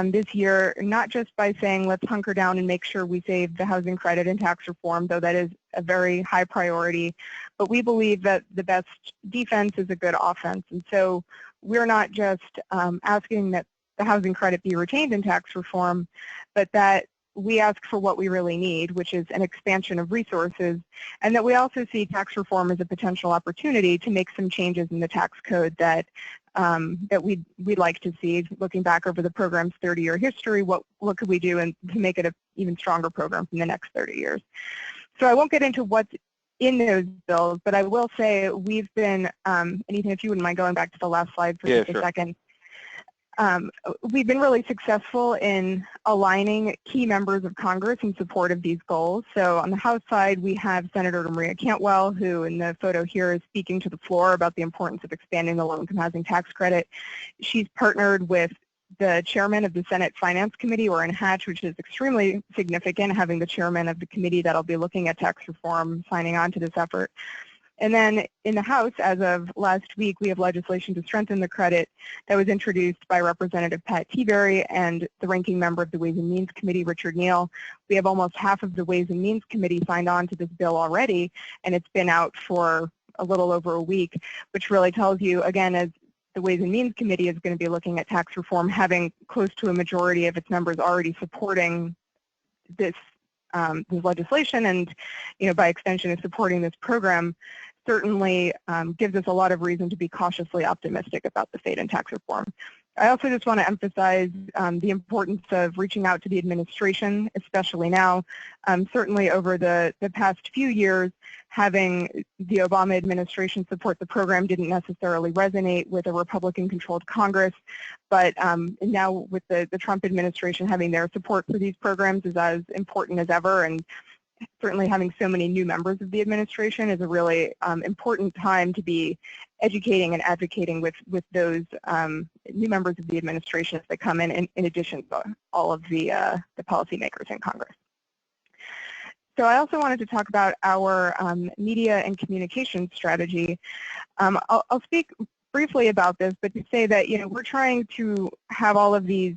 this year not just by saying let's hunker down and make sure we save the housing credit and tax reform, though that is a very high priority, but we believe that the best defense is a good offense. And so we're not just asking that the housing credit be retained in tax reform, but that we ask for what we really need, which is an expansion of resources, and that we also see tax reform as a potential opportunity to make some changes in the tax code that we'd like to see. Looking back over the program's 30-year history, what could we do and to make it an even stronger program in the next 30 years? So I won't get into what's in those bills, but I will say we've been, and Ethan, if you wouldn't mind going back to the last slide for just a second. We've been really successful in aligning key members of Congress in support of these goals. So on the House side, we have Senator Maria Cantwell, who in the photo here is speaking to the floor about the importance of expanding the low-income housing tax credit. She's partnered with the chairman of the Senate Finance Committee, Orrin Hatch, which is extremely significant, having the chairman of the committee that'll be looking at tax reform signing on to this effort. And then in the House, as of last week, we have legislation to strengthen the credit that was introduced by Representative Pat Tiberi and the ranking member of the Ways and Means Committee, Richard Neal. We have almost half of the Ways and Means Committee signed on to this bill already, and it's been out for a little over a week, which really tells you, again, as the Ways and Means Committee is going to be looking at tax reform, having close to a majority of its members already supporting this legislation and, by extension, is supporting this program, certainly gives us a lot of reason to be cautiously optimistic about the fate in tax reform. I also just want to emphasize the importance of reaching out to the administration, especially now. Certainly over the past few years, having the Obama administration support the program didn't necessarily resonate with a Republican-controlled Congress, but now with the Trump administration having their support for these programs is as important as ever, and certainly having so many new members of the administration is a really important time to be educating and advocating with those new members of the administration as they come in addition to all of the policymakers in Congress. So I also wanted to talk about our media and communication strategy. I'll speak briefly about this, but to say that we're trying to have all of these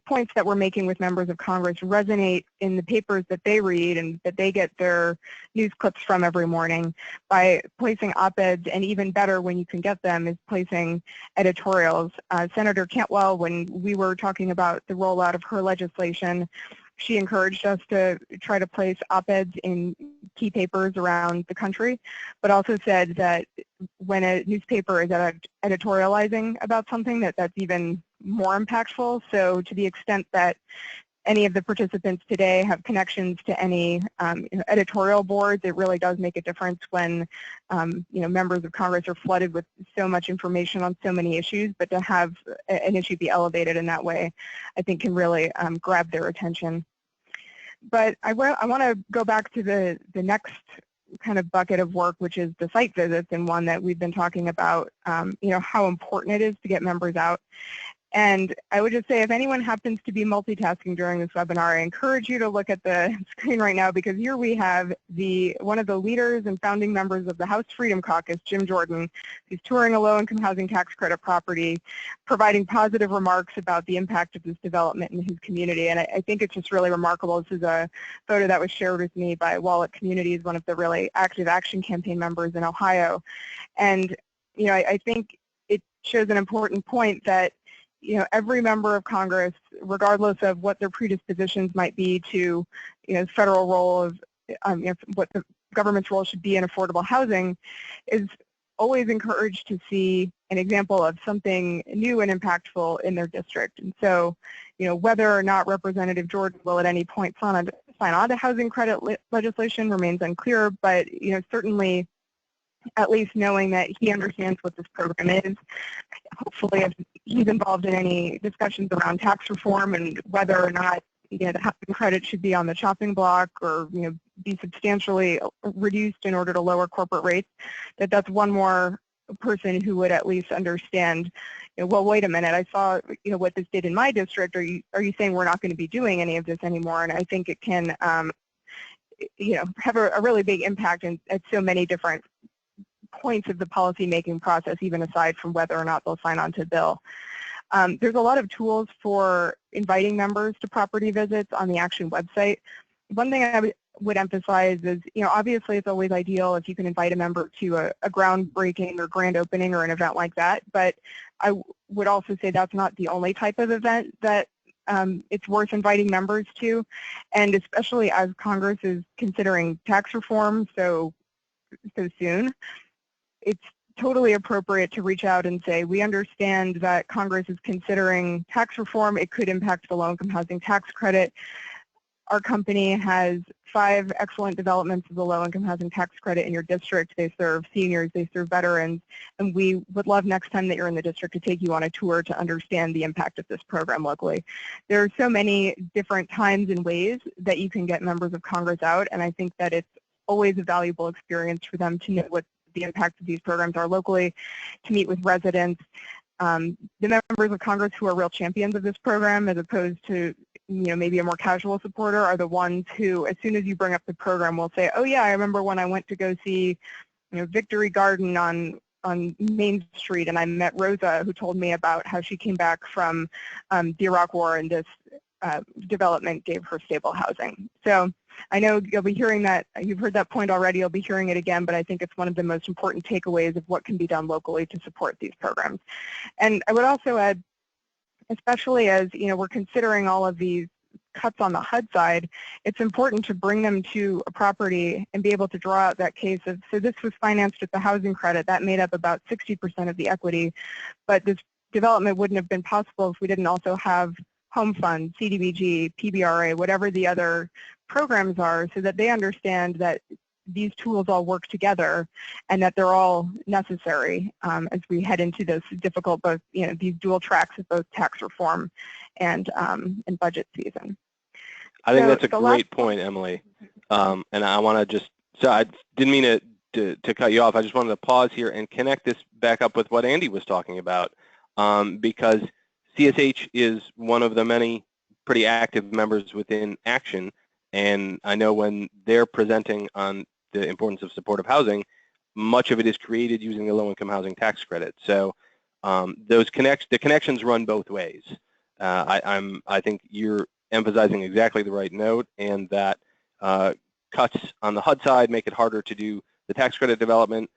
points that we're making with members of Congress resonate in the papers that they read and that they get their news clips from every morning by placing op-eds, and even better when you can get them is placing editorials. Senator Cantwell, when we were talking about the rollout of her legislation, she encouraged us to try to place op-eds in key papers around the country, but also said that when a newspaper is editorializing about something, that's even more impactful. So to the extent that any of the participants today have connections to any editorial boards, it really does make a difference when members of Congress are flooded with so much information on so many issues, but to have an issue be elevated in that way, I think can really grab their attention. But I want to go back to the next kind of bucket of work, which is the site visits, and one that we've been talking about, how important it is to get members out. And I would just say, if anyone happens to be multitasking during this webinar, I encourage you to look at the screen right now, because here we have one of the leaders and founding members of the House Freedom Caucus, Jim Jordan, who's touring a low-income housing tax credit property, providing positive remarks about the impact of this development in his community. And I think it's just really remarkable. This is a photo that was shared with me by Wallet Communities, one of the really active Action Campaign members in Ohio. And I think it shows an important point that every member of Congress, regardless of what their predispositions might be to, federal role of what the government's role should be in affordable housing, is always encouraged to see an example of something new and impactful in their district. And so, whether or not Representative Jordan will at any point sign on to housing credit legislation remains unclear, but certainly, at least knowing that he understands what this program is. Hopefully, if he's involved in any discussions around tax reform and whether or not the housing credit should be on the chopping block or be substantially reduced in order to lower corporate rates, that's one more person who would at least understand. Well, wait a minute, I saw what this did in my district. Are you saying we're not going to be doing any of this anymore? And I think it can have a really big impact at so many different points of the policy-making process, even aside from whether or not they'll sign on to the bill. There's a lot of tools for inviting members to property visits on the Action website. One thing I would emphasize is, obviously it's always ideal if you can invite a member to a groundbreaking or grand opening or an event like that, but I would also say that's not the only type of event that it's worth inviting members to, and especially as Congress is considering tax reform so soon, it's totally appropriate to reach out and say, we understand that Congress is considering tax reform. It could impact the low-income housing tax credit. Our company has 5 excellent developments of the low-income housing tax credit in your district. They serve seniors, they serve veterans, and we would love next time that you're in the district to take you on a tour to understand the impact of this program locally. There are so many different times and ways that you can get members of Congress out, and I think that it's always a valuable experience for them to know what the impact of these programs are locally, to meet with residents. The members of Congress who are real champions of this program, as opposed to maybe a more casual supporter, are the ones who, as soon as you bring up the program, will say, oh yeah, I remember when I went to go see Victory Garden on Main Street, and I met Rosa, who told me about how she came back from the Iraq War, and this development gave her stable housing. So I know you'll be hearing that, you've heard that point already, you'll be hearing it again, but I think it's one of the most important takeaways of what can be done locally to support these programs. And I would also add, especially as we're considering all of these cuts on the HUD side, it's important to bring them to a property and be able to draw out that case of, so this was financed with the housing credit, that made up about 60% of the equity, but this development wouldn't have been possible if we didn't also have home fund, CDBG, PBRA, whatever the other programs are, so that they understand that these tools all work together and that they're all necessary as we head into this difficult, both, these dual tracks of both tax reform and budget season. I think that's a great point, Emily. And I want to just, so I didn't mean to cut you off. I just wanted to pause here and connect this back up with what Andy was talking about, because CSH is one of the many pretty active members within Action, and I know when they're presenting on the importance of supportive housing, much of it is created using the low-income housing tax credit. So the connections run both ways. I think you're emphasizing exactly the right note, and that cuts on the HUD side make it harder to do the tax credit development.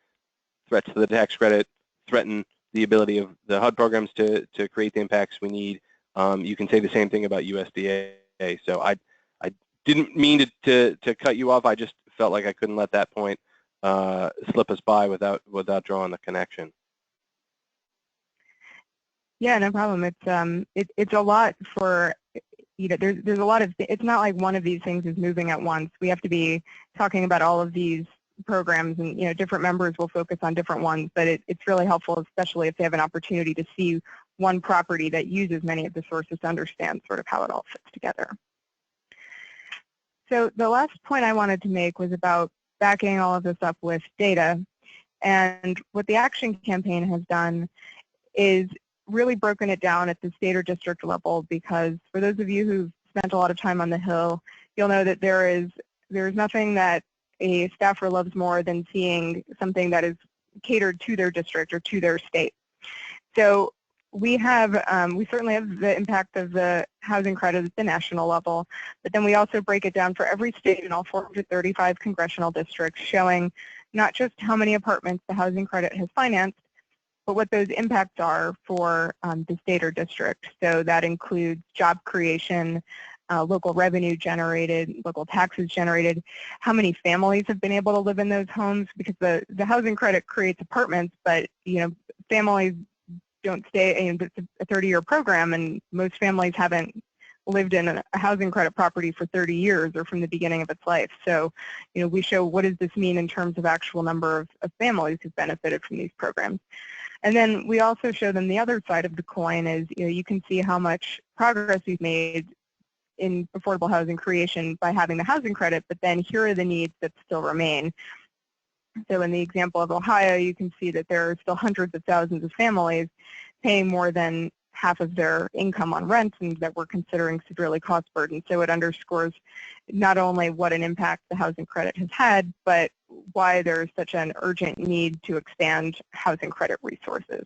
Threats to the tax credit threaten the ability of the HUD programs to create the impacts we need. You can say the same thing about USDA. So I didn't mean to cut you off. I just felt like I couldn't let that point slip us by without drawing the connection. Yeah, no problem. It's a lot for, there's a lot of, it's not like one of these things is moving at once. We have to be talking about all of these programs, and different members will focus on different ones, but it's really helpful, especially if they have an opportunity to see one property that uses many of the sources to understand sort of how it all fits together. So the last point I wanted to make was about backing all of this up with data. And what the Action Campaign has done is really broken it down at the state or district level, because for those of you who've spent a lot of time on the Hill, you'll know that there's nothing that a staffer loves more than seeing something that is catered to their district or to their state. So we certainly have the impact of the housing credit at the national level, but then we also break it down for every state in all 435 congressional districts, showing not just how many apartments the housing credit has financed, but what those impacts are for the state or district. So that includes job creation, local revenue generated, local taxes generated, how many families have been able to live in those homes, because the housing credit creates apartments, but families don't stay. It's a 30-year program, and most families haven't lived in a housing credit property for 30 years or from the beginning of its life. So, we show what does this mean in terms of actual number of families who've benefited from these programs. And then we also show them the other side of the coin is, you can see how much progress we've made in affordable housing creation by having the housing credit, but then here are the needs that still remain. So in the example of Ohio, you can see that there are still hundreds of thousands of families paying more than half of their income on rent, and that we're considering severely cost burdened. So it underscores not only what an impact the housing credit has had, but why there's such an urgent need to expand housing credit resources.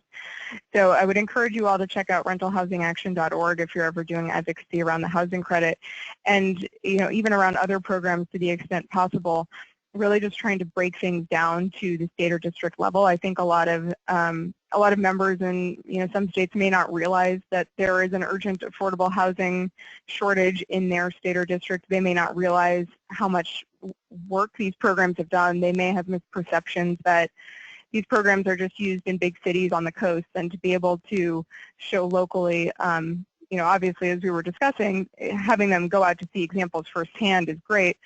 So I would encourage you all to check out rentalhousingaction.org if you're ever doing advocacy around the housing credit, and even around other programs to the extent possible, really just trying to break things down to the state or district level. I think a lot of members in some states may not realize that there is an urgent affordable housing shortage in their state or district. They may not realize how much work these programs have done. They may have misperceptions that these programs are just used in big cities on the coast, and to be able to show locally, obviously, as we were discussing, having them go out to see examples firsthand is great,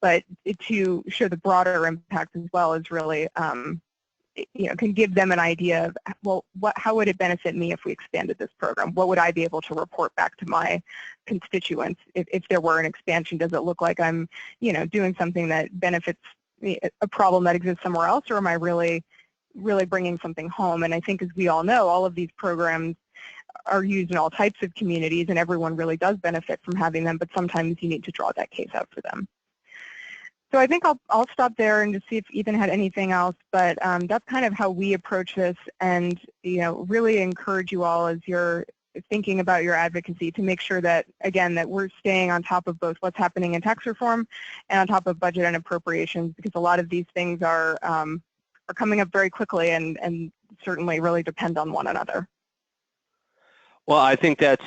but to show the broader impact as well is really, can give them an idea of, well, how would it benefit me if we expanded this program? What would I be able to report back to my constituents if there were an expansion? Does it look like I'm, doing something that benefits a problem that exists somewhere else, or am I really bringing something home? And I think, as we all know, all of these programs are used in all types of communities, and everyone really does benefit from having them, but sometimes you need to draw that case out for them. So I think I'll stop there and just see if Ethan had anything else, but that's kind of how we approach this, and really encourage you all as you're thinking about your advocacy to make sure that, again, that we're staying on top of both what's happening in tax reform and on top of budget and appropriations, because a lot of these things are coming up very quickly and certainly really depend on one another. Well, I think that's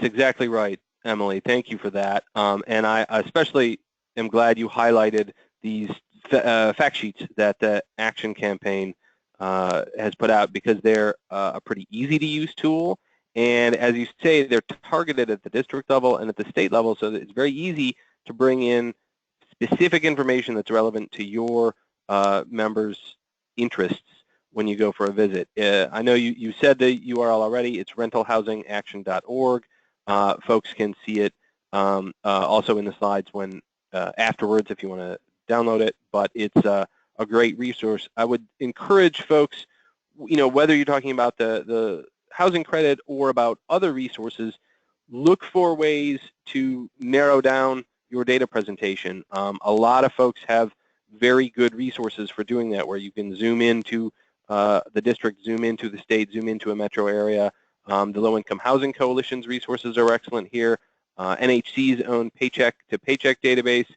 exactly right, Emily. Thank you for that. And I especially am glad you highlighted these fact sheets that the Action Campaign has put out, because they're a pretty easy to use tool. And as you say, they're targeted at the district level and at the state level, so that it's very easy to bring in specific information that's relevant to your members' interests when you go for a visit. I know you said the URL already. It's rentalhousingaction.org. Folks can see it also in the slides when afterwards if you want to download it, but it's a great resource. I would encourage folks, whether you're talking about the housing credit or about other resources, look for ways to narrow down your data presentation. A lot of folks have very good resources for doing that, where you can zoom into the district, zoom into the state, zoom into a metro area. The Low-Income Housing Coalition's resources are excellent here. NHC's own Paycheck to Paycheck database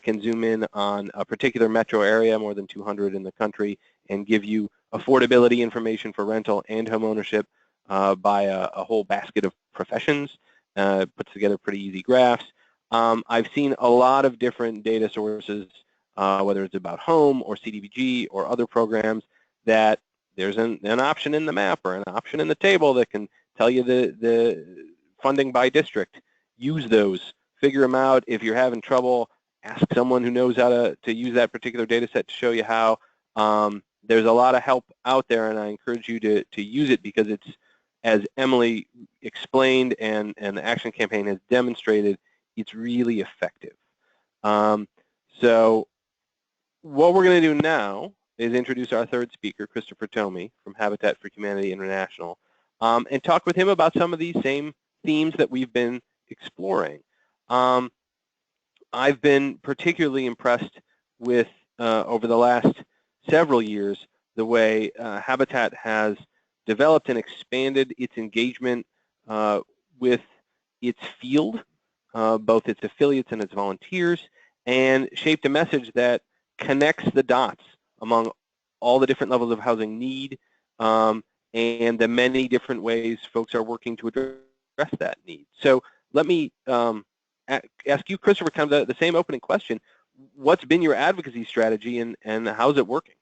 can zoom in on a particular metro area, more than 200 in the country, and give you affordability information for rental and home ownership by a whole basket of professions. Puts together pretty easy graphs. I've seen a lot of different data sources, whether it's about home or CDBG or other programs, that there's an option in the map or an option in the table that can tell you the funding by district. Use those. Figure them out. If you're having trouble, ask someone who knows how to use that particular data set to show you how. There's a lot of help out there, and I encourage you to use it, because it's, as Emily explained and the Action Campaign has demonstrated, it's really effective. So what we're going to do now is introduce our third speaker, Christopher Tomey from Habitat for Humanity International, and talk with him about some of these same themes that we've been exploring. I've been particularly impressed with, over the last several years, the way Habitat has developed and expanded its engagement with its field, both its affiliates and its volunteers, and shaped a message that connects the dots among all the different levels of housing need and the many different ways folks are working to address that need. So let me ask you, Christopher, kind of the same opening question. What's been your advocacy strategy, and how's it working?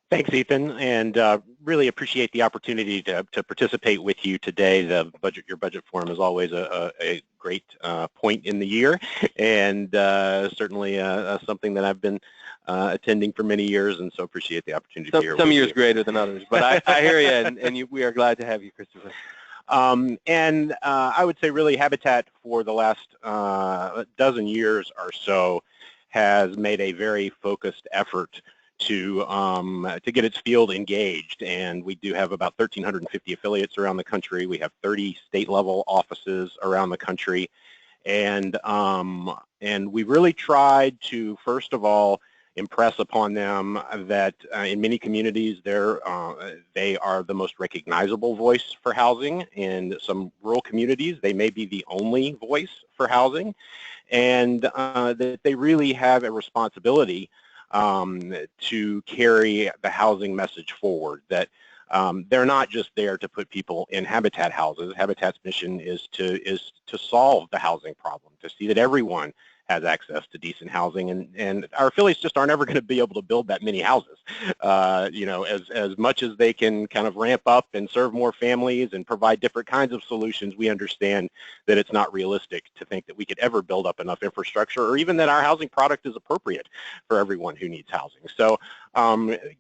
Thanks, Ethan, and really appreciate the opportunity to participate with you today. Your budget forum is always a great point in the year, and certainly something that I've been attending for many years, and so appreciate the opportunity to be here. Some years greater than others, but I hear you, and we are glad to have you, Christopher. And I would say really Habitat for the last dozen years or so has made a very focused effort to get its field engaged, and we do have about 1,350 affiliates around the country. We have 30 state-level offices around the country, and we really tried to, first of all, impress upon them that in many communities they are the most recognizable voice for housing. In some rural communities, they may be the only voice for housing, and that they really have a responsibility to carry the housing message forward, that they're not just there to put people in Habitat houses. Habitat's mission is to solve the housing problem, to see that everyone has access to decent housing, and our affiliates just aren't ever going to be able to build that many houses. As much as they can kind of ramp up and serve more families and provide different kinds of solutions, we understand that it's not realistic to think that we could ever build up enough infrastructure, or even that our housing product is appropriate for everyone who needs housing. So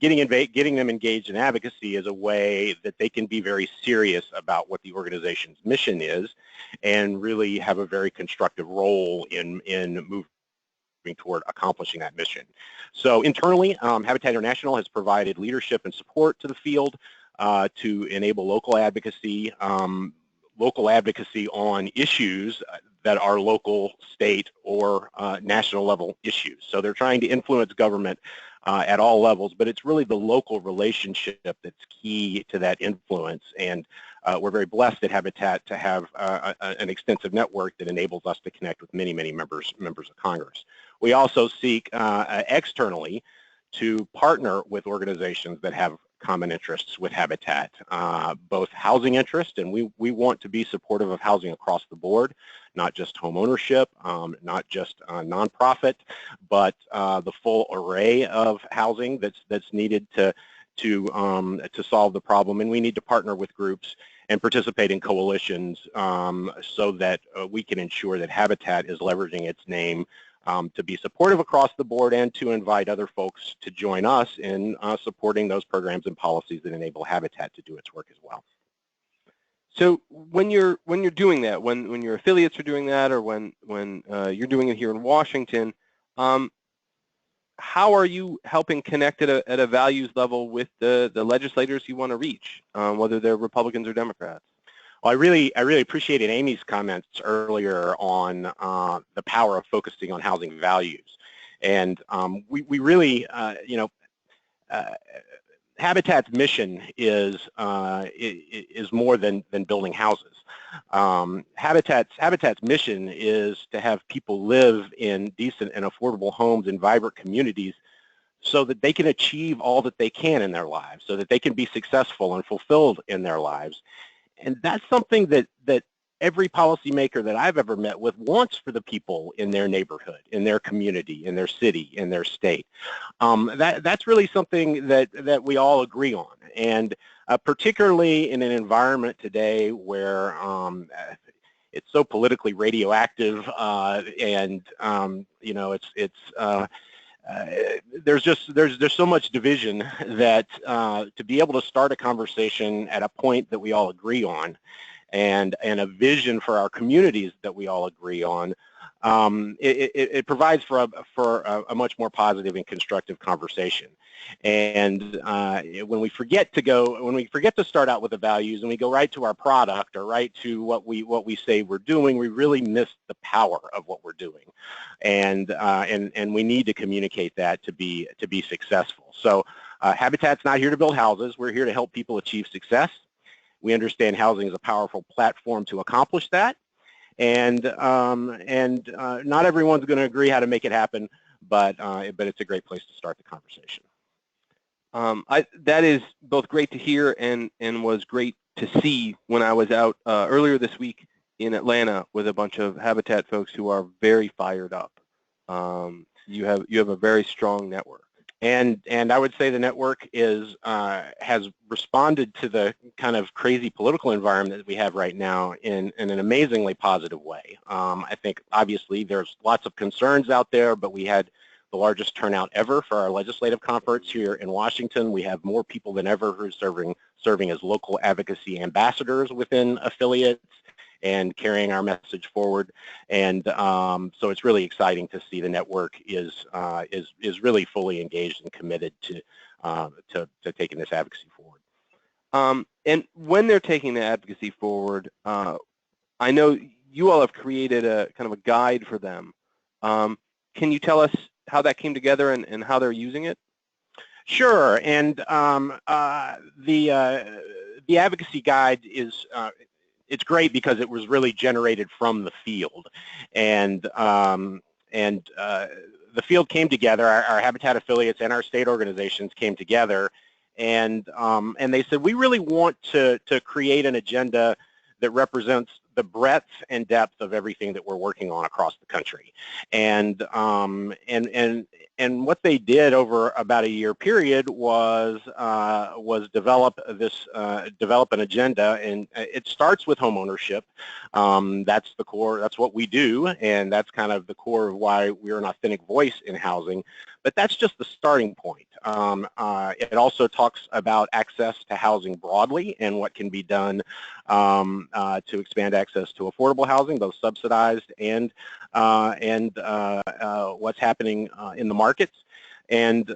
getting them engaged in advocacy is a way that they can be very serious about what the organization's mission is, and really have a very constructive role in moving toward accomplishing that mission. So internally, Habitat International has provided leadership and support to the field to enable local advocacy on issues that are local, state, or national level issues. So they're trying to influence government at all levels, but it's really the local relationship that's key to that influence. And we're very blessed at Habitat to have an extensive network that enables us to connect with many, many members of Congress. We also seek externally to partner with organizations that have common interests with Habitat, both housing interest, and we want to be supportive of housing across the board, not just home ownership, not just nonprofit, but the full array of housing that's needed to solve the problem, and we need to partner with groups and participate in coalitions so that we can ensure that Habitat is leveraging its name to be supportive across the board and to invite other folks to join us in supporting those programs and policies that enable Habitat to do its work as well. So when you're doing that, when your affiliates are doing that, or when you're doing it here in Washington, how are you helping connect at a values level with the legislators you want to reach, whether they're Republicans or Democrats? Well, I really appreciated Amy's comments earlier on the power of focusing on housing values, and we really, Habitat's mission is more than building houses. Habitat's mission is to have people live in decent and affordable homes in vibrant communities so that they can achieve all that they can in their lives, so that they can be successful and fulfilled in their lives. And that's something that every policymaker that I've ever met with wants for the people in their neighborhood, in their community, in their city, in their state. That's really something that we all agree on. And particularly in an environment today where it's so politically radioactive and there's so much division that to be able to start a conversation at a point that we all agree on and a vision for our communities that we all agree on, it provides for a much more positive and constructive conversation. And when we forget to start out with the values and we go right to our product or right to what we say we're doing, we really miss the power of what we're doing. And we need to communicate that to be successful. So Habitat's not here to build houses. We're here to help people achieve success. We understand housing is a powerful platform to accomplish that. And not everyone's going to agree how to make it happen, but it's a great place to start the conversation. That is both great to hear and was great to see when I was out earlier this week in Atlanta with a bunch of Habitat folks who are very fired up. You have a very strong network. And I would say the network has responded to the kind of crazy political environment that we have right now in an amazingly positive way. I think obviously there's lots of concerns out there, but we had the largest turnout ever for our legislative conference here in Washington. We have more people than ever who are serving as local advocacy ambassadors within affiliates and carrying our message forward. And so it's really exciting to see the network is really fully engaged and committed to taking this advocacy forward. And when they're taking the advocacy forward, I know you all have created a kind of a guide for them. Can you tell us how that came together and how they're using it? Sure. And the advocacy guide is it's great because it was really generated from the field, and the field came together. Our Habitat affiliates and our state organizations came together, and they said we really want to create an agenda that represents the breadth and depth of everything that we're working on across the country, and what they did over about a year period was develop an agenda, and it starts with home ownership. That's the core. That's what we do, and that's kind of the core of why we're an authentic voice in housing. But that's just the starting point. It also talks about access to housing broadly and what can be done to expand access to affordable housing, both subsidized and what's happening in the markets. And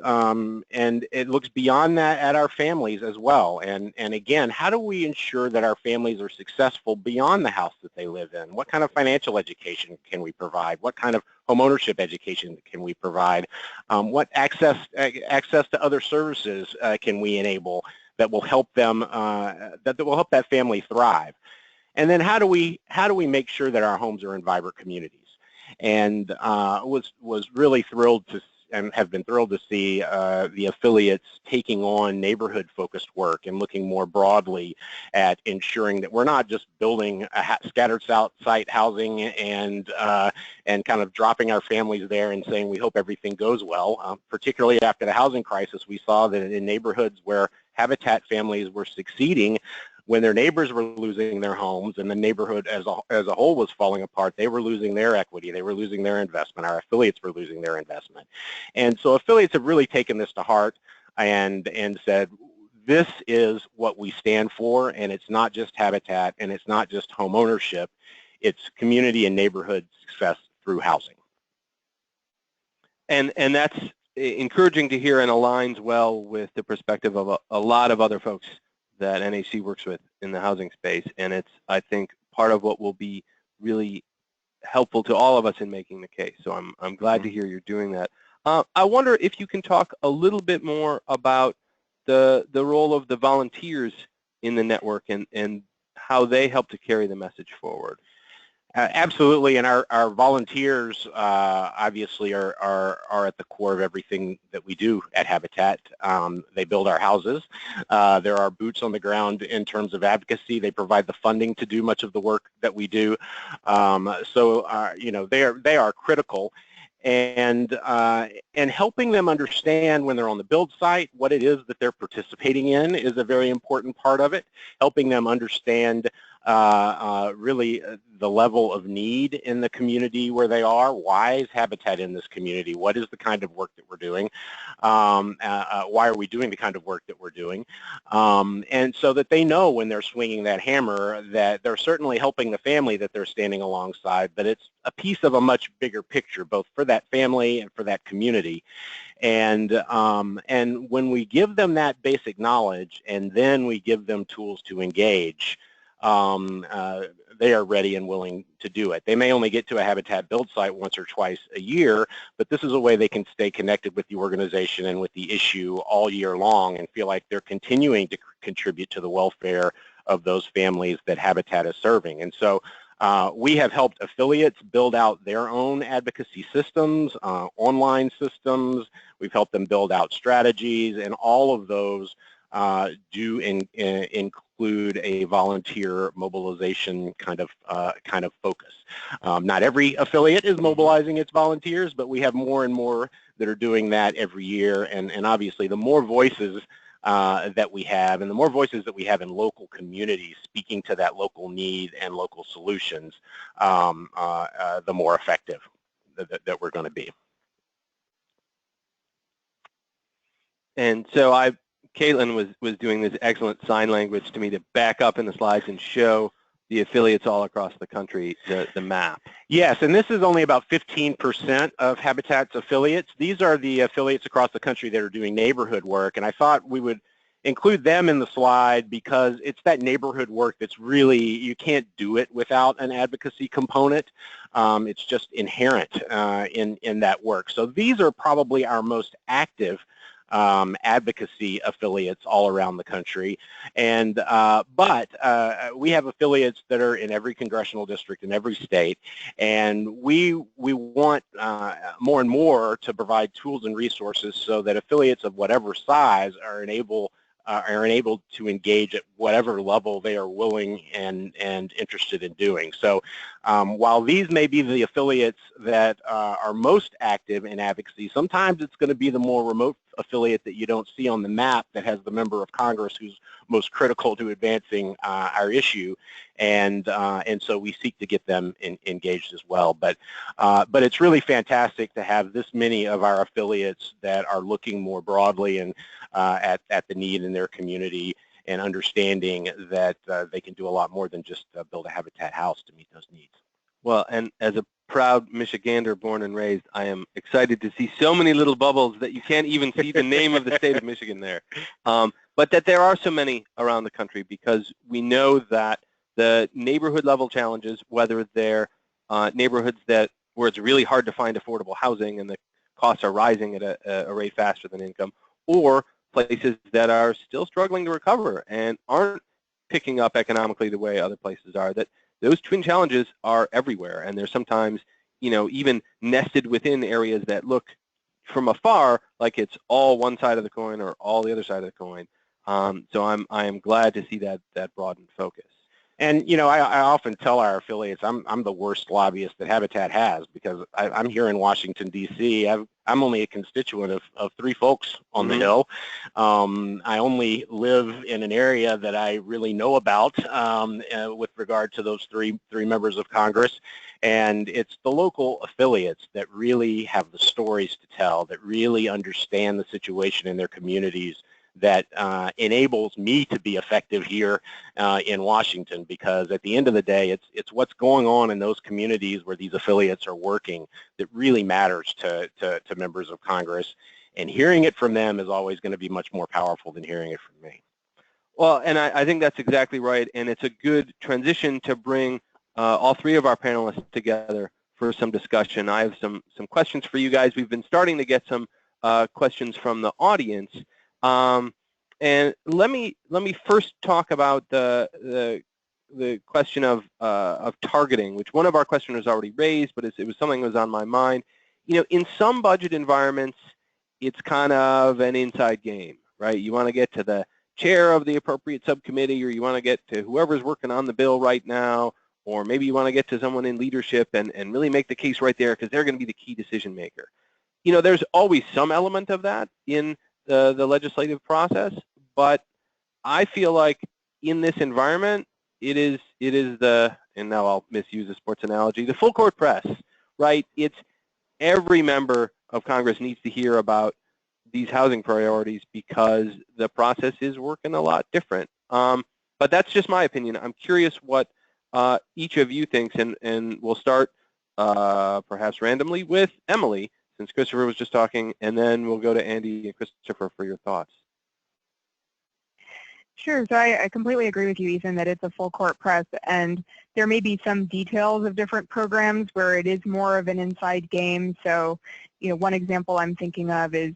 it looks beyond that at our families as well. And again, how do we ensure that our families are successful beyond the house that they live in? What kind of financial education can we provide? What kind of homeownership education can we provide? What access to other services can we enable that will help them that will help that family thrive? And then how do we make sure that our homes are in vibrant communities? And was really thrilled and have been thrilled to see the affiliates taking on neighborhood-focused work and looking more broadly at ensuring that we're not just building a scattered site housing and kind of dropping our families there and saying we hope everything goes well. Particularly after the housing crisis, we saw that in neighborhoods where Habitat families were succeeding, when their neighbors were losing their homes and the neighborhood as a whole was falling apart, they were losing their equity, they were losing their investment, our affiliates were losing their investment. And so affiliates have really taken this to heart and said, this is what we stand for, and it's not just Habitat and it's not just home ownership, it's community and neighborhood success through housing. And that's encouraging to hear and aligns well with the perspective of a lot of other folks that NHC works with in the housing space, and it's, I think, part of what will be really helpful to all of us in making the case. So I'm glad to hear you're doing that. I wonder if you can talk a little bit more about the role of the volunteers in the network and how they help to carry the message forward. Absolutely, and our volunteers obviously are at the core of everything that we do at Habitat. They build our houses. There are boots on the ground in terms of advocacy. They provide the funding to do much of the work that we do. You know, they are critical. And helping them understand when they're on the build site what it is that they're participating in is a very important part of it. Helping them understand really the level of need in the community where they are. Why is Habitat in this community? What is the kind of work that we're doing? Why are we doing the kind of work that we're doing? And so that they know when they're swinging that hammer that they're certainly helping the family that they're standing alongside, but it's a piece of a much bigger picture, both for that family and for that community. And when we give them that basic knowledge and then we give them tools to engage, they are ready and willing to do it. They may only get to a Habitat build site once or twice a year, but this is a way they can stay connected with the organization and with the issue all year long and feel like they're continuing to contribute to the welfare of those families that Habitat is serving. And so we have helped affiliates build out their own advocacy systems, online systems. We've helped them build out strategies, and all of those do include a volunteer mobilization kind of focus. Not every affiliate is mobilizing its volunteers, but we have more and more that are doing that every year. And obviously, the more voices that we have, and the more voices that we have in local communities speaking to that local need and local solutions, the more effective that we're going to be. And so Caitlin was doing this excellent sign language to me to back up in the slides and show the affiliates all across the country the map. Yes, and this is only about 15% of Habitat's affiliates. These are the affiliates across the country that are doing neighborhood work, and I thought we would include them in the slide because it's that neighborhood work that's really, you can't do it without an advocacy component. It's just inherent in that work. So these are probably our most active advocacy affiliates all around the country, and but we have affiliates that are in every congressional district in every state, and we want more and more to provide tools and resources so that affiliates of whatever size are enabled to engage at whatever level they are willing and interested in doing. So while these may be the affiliates that are most active in advocacy, sometimes it's going to be the more remote affiliate that you don't see on the map that has the member of Congress who's most critical to advancing our issue, and so we seek to get them engaged as well. But it's really fantastic to have this many of our affiliates that are looking more broadly and at the need in their community and understanding that they can do a lot more than just build a Habitat house to meet those needs. Well, and as a proud Michigander born and raised, I am excited to see so many little bubbles that you can't even see the name of the state of Michigan there. But that there are so many around the country, because we know that the neighborhood level challenges, whether they're neighborhoods where it's really hard to find affordable housing and the costs are rising at a rate faster than income, or places that are still struggling to recover and aren't picking up economically the way other places are, that those twin challenges are everywhere, and they're sometimes, even nested within areas that look from afar like it's all one side of the coin or all the other side of the coin. So I am glad to see that broadened focus. And you know, I often tell our affiliates I'm the worst lobbyist that Habitat has, because I'm here in Washington D.C. I'm only a constituent of 3 folks on the Hill. I only live in an area that I really know about with regard to those three members of Congress, and it's the local affiliates that really have the stories to tell, that really understand the situation in their communities, that enables me to be effective here in Washington, because at the end of the day, it's what's going on in those communities where these affiliates are working that really matters to members of Congress, and hearing it from them is always going to be much more powerful than hearing it from me. Well, and I think that's exactly right, and it's a good transition to bring all 3 of our panelists together for some discussion. I have some questions for you guys. We've been starting to get some questions from the audience. And let me first talk about the question of targeting, which one of our questioners already raised, but it was something that was on my mind. You know, in some budget environments, it's kind of an inside game, right? You want to get to the chair of the appropriate subcommittee, or you want to get to whoever's working on the bill right now, or maybe you want to get to someone in leadership and really make the case right there because they're going to be the key decision maker. You know, there's always some element of that in the legislative process, but I feel like in this environment, it is the, and now I'll misuse a sports analogy, the full court press, right? It's every member of Congress needs to hear about these housing priorities because the process is working a lot different. But that's just my opinion. I'm curious what each of you thinks, and we'll start perhaps randomly with Emily, since Christopher was just talking, and then we'll go to Andy and Christopher for your thoughts. Sure. So I completely agree with you, Ethan, that it's a full court press, and there may be some details of different programs where it is more of an inside game. So, you know, one example I'm thinking of is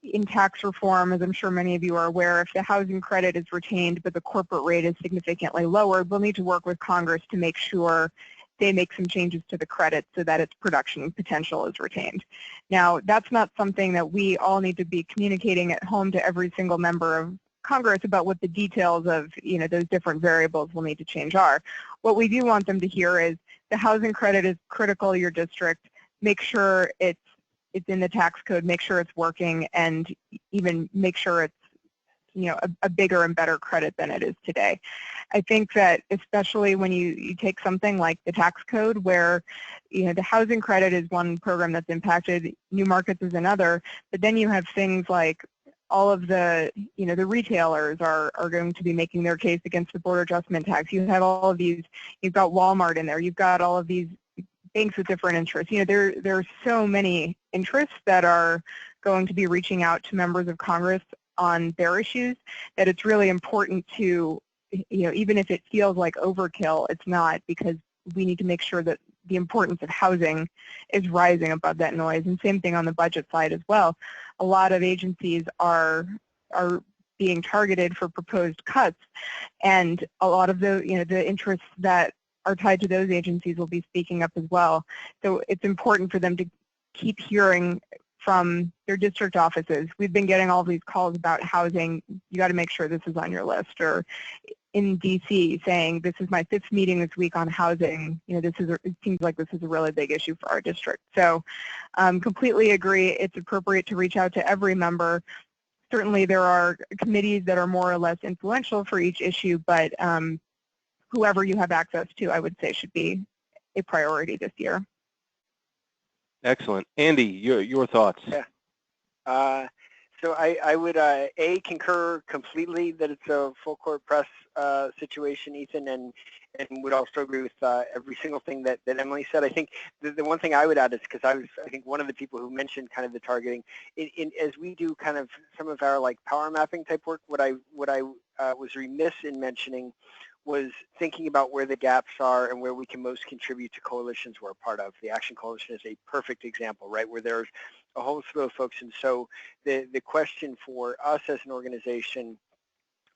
in tax reform, as I'm sure many of you are aware, if the housing credit is retained but the corporate rate is significantly lower, we'll need to work with Congress to make sure they make some changes to the credit so that its production potential is retained. Now, that's not something that we all need to be communicating at home to every single member of Congress about what the details of, you know, those different variables will need to change are. What we do want them to hear is the housing credit is critical to your district. Make sure it's in the tax code, make sure it's working, and even make sure it's, you know, a bigger and better credit than it is today. I think that especially when you take something like the tax code, where, you know, the housing credit is one program that's impacted, new markets is another, but then you have things like all of the, you know, the retailers are going to be making their case against the border adjustment tax. You have all of these, you've got Walmart in there, you've got all of these banks with different interests. You know, there are so many interests that are going to be reaching out to members of Congress on their issues that it's really important to, you know, even if it feels like overkill, it's not, because we need to make sure that the importance of housing is rising above that noise. And same thing on the budget side as well. A lot of agencies are being targeted for proposed cuts, and a lot of the, you know, the interests that are tied to those agencies will be speaking up as well. So it's important for them to keep hearing from their district offices. We've been getting all these calls about housing. You got to make sure this is on your list. Or in DC saying, this is my 5th meeting this week on housing. You know, it seems like this is a really big issue for our district. So completely agree. It's appropriate to reach out to every member. Certainly there are committees that are more or less influential for each issue, but whoever you have access to, I would say, should be a priority this year. Excellent. Andy, your thoughts. Yeah. So I would, concur completely that it's a full court press situation, Ethan, and would also agree with every single thing that Emily said. I think the one thing I would add is, because I think one of the people who mentioned kind of the targeting, as we do kind of some of our like power mapping type work, what I was remiss in mentioning was thinking about where the gaps are and where we can most contribute to coalitions we're a part of. The Action Coalition is a perfect example, right, where there's a whole slew of folks. And so the question for us as an organization,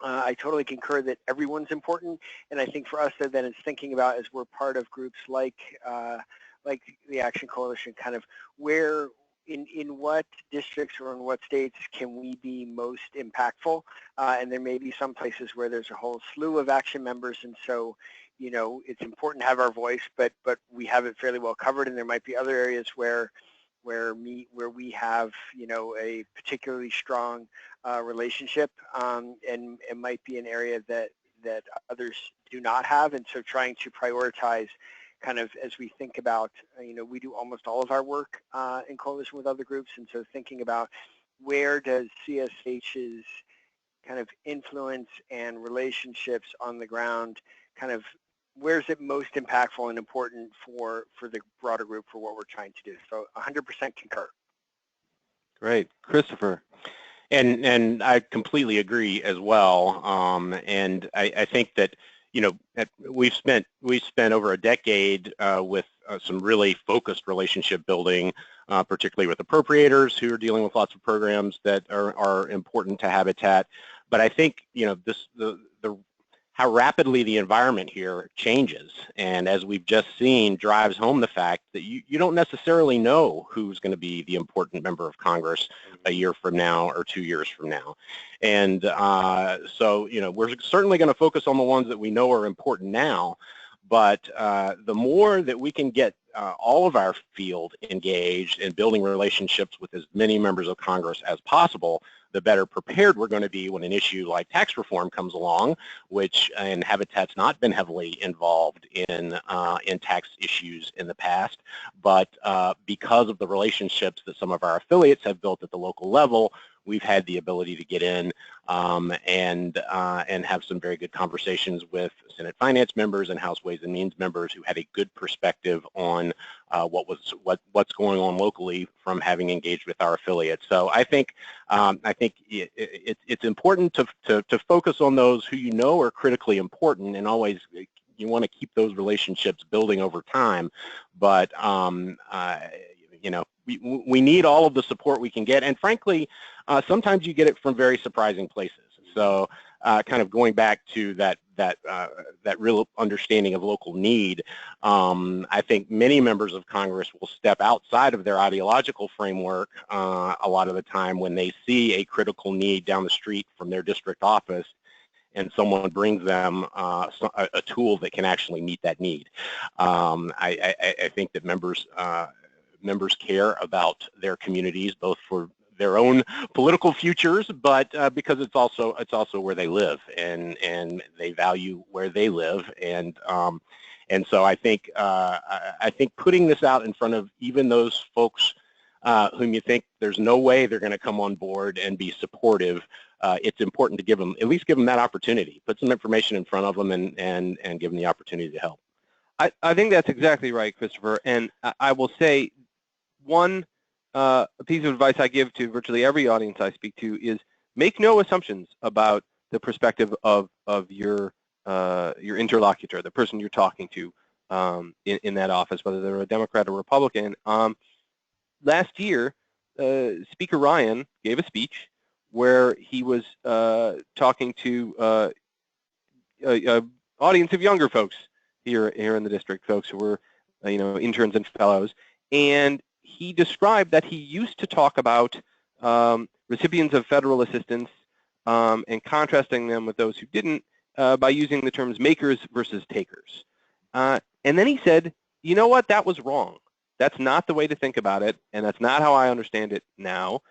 I totally concur that everyone's important. And I think for us then it's thinking about, as we're part of groups like the Action Coalition, kind of where, in what districts or in what states can we be most impactful? And there may be some places where there's a whole slew of action members, and so, you know, it's important to have our voice, but we have it fairly well covered. And there might be other areas where we have, you know, a particularly strong relationship, and it might be an area that others do not have. And so trying to prioritize kind of as we think about, you know, we do almost all of our work in coalition with other groups. And so thinking about where does CSH's kind of influence and relationships on the ground, kind of where's it most impactful and important for the broader group for what we're trying to do. So 100% concur. Great. Christopher. And I completely agree as well. And I think that, you know, we've spent over a decade with some really focused relationship building, particularly with appropriators who are dealing with lots of programs that are important to Habitat. But I think, you know, how rapidly the environment here changes, and as we've just seen, drives home the fact that you don't necessarily know who's going to be the important member of Congress a year from now or 2 years from now. And so, you know, we're certainly going to focus on the ones that we know are important now, but the more that we can get all of our field engaged in building relationships with as many members of Congress as possible, the better prepared we're going to be when an issue like tax reform comes along, which and Habitat's not been heavily involved in tax issues in the past, but because of the relationships that some of our affiliates have built at the local level, we've had the ability to get in and have some very good conversations with Senate Finance members and House Ways and Means members who had a good perspective on what's going on locally from having engaged with our affiliates. So I think it's important to focus on those who you know are critically important, and always you want to keep those relationships building over time. But you know, we need all of the support we can get, and frankly, sometimes you get it from very surprising places. So kind of going back to that real understanding of local need, I think many members of Congress will step outside of their ideological framework a lot of the time when they see a critical need down the street from their district office, and someone brings them a tool that can actually meet that need. I think that members care about their communities, both for their own political futures, but because it's also where they live, and they value where they live, and so I think putting this out in front of even those folks whom you think there's no way they're going to come on board and be supportive, it's important to at least give them that opportunity. Put some information in front of them and give them the opportunity to help. I think that's exactly right, Christopher. And I will say one piece of advice I give to virtually every audience I speak to is make no assumptions about the perspective of your interlocutor, the person you're talking to in that office, whether they're a Democrat or Republican. Last year, Speaker Ryan gave a speech where he was talking to an audience of younger folks here in the district, folks who were interns and fellows, and he described that he used to talk about recipients of federal assistance and contrasting them with those who didn't by using the terms makers versus takers. And then he said, you know what, that was wrong. That's not the way to think about it, and that's not how I understand it now.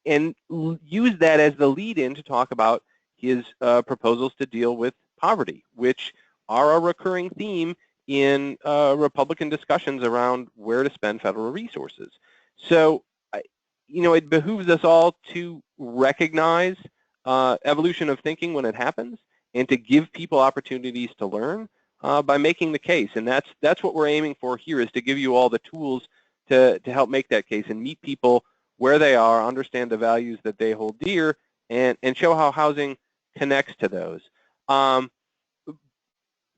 And use that as the lead-in to talk about his proposals to deal with poverty, which are a recurring theme in Republican discussions around where to spend federal resources. So, it behooves us all to recognize evolution of thinking when it happens, and to give people opportunities to learn by making the case. And that's what we're aiming for here, is to give you all the tools to help make that case and meet people where they are, understand the values that they hold dear, and show how housing connects to those.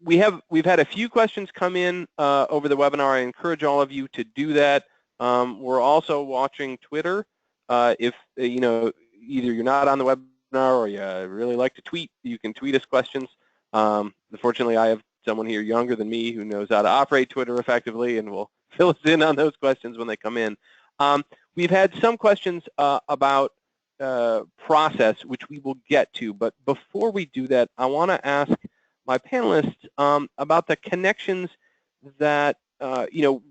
We've had a few questions come in over the webinar. I encourage all of you to do that. We're also watching Twitter. If either you're not on the webinar or you really like to tweet, you can tweet us questions. Unfortunately, I have someone here younger than me who knows how to operate Twitter effectively and will fill us in on those questions when they come in. we've had some questions about process, which we will get to. But before we do that, I want to ask my panelists about the connections that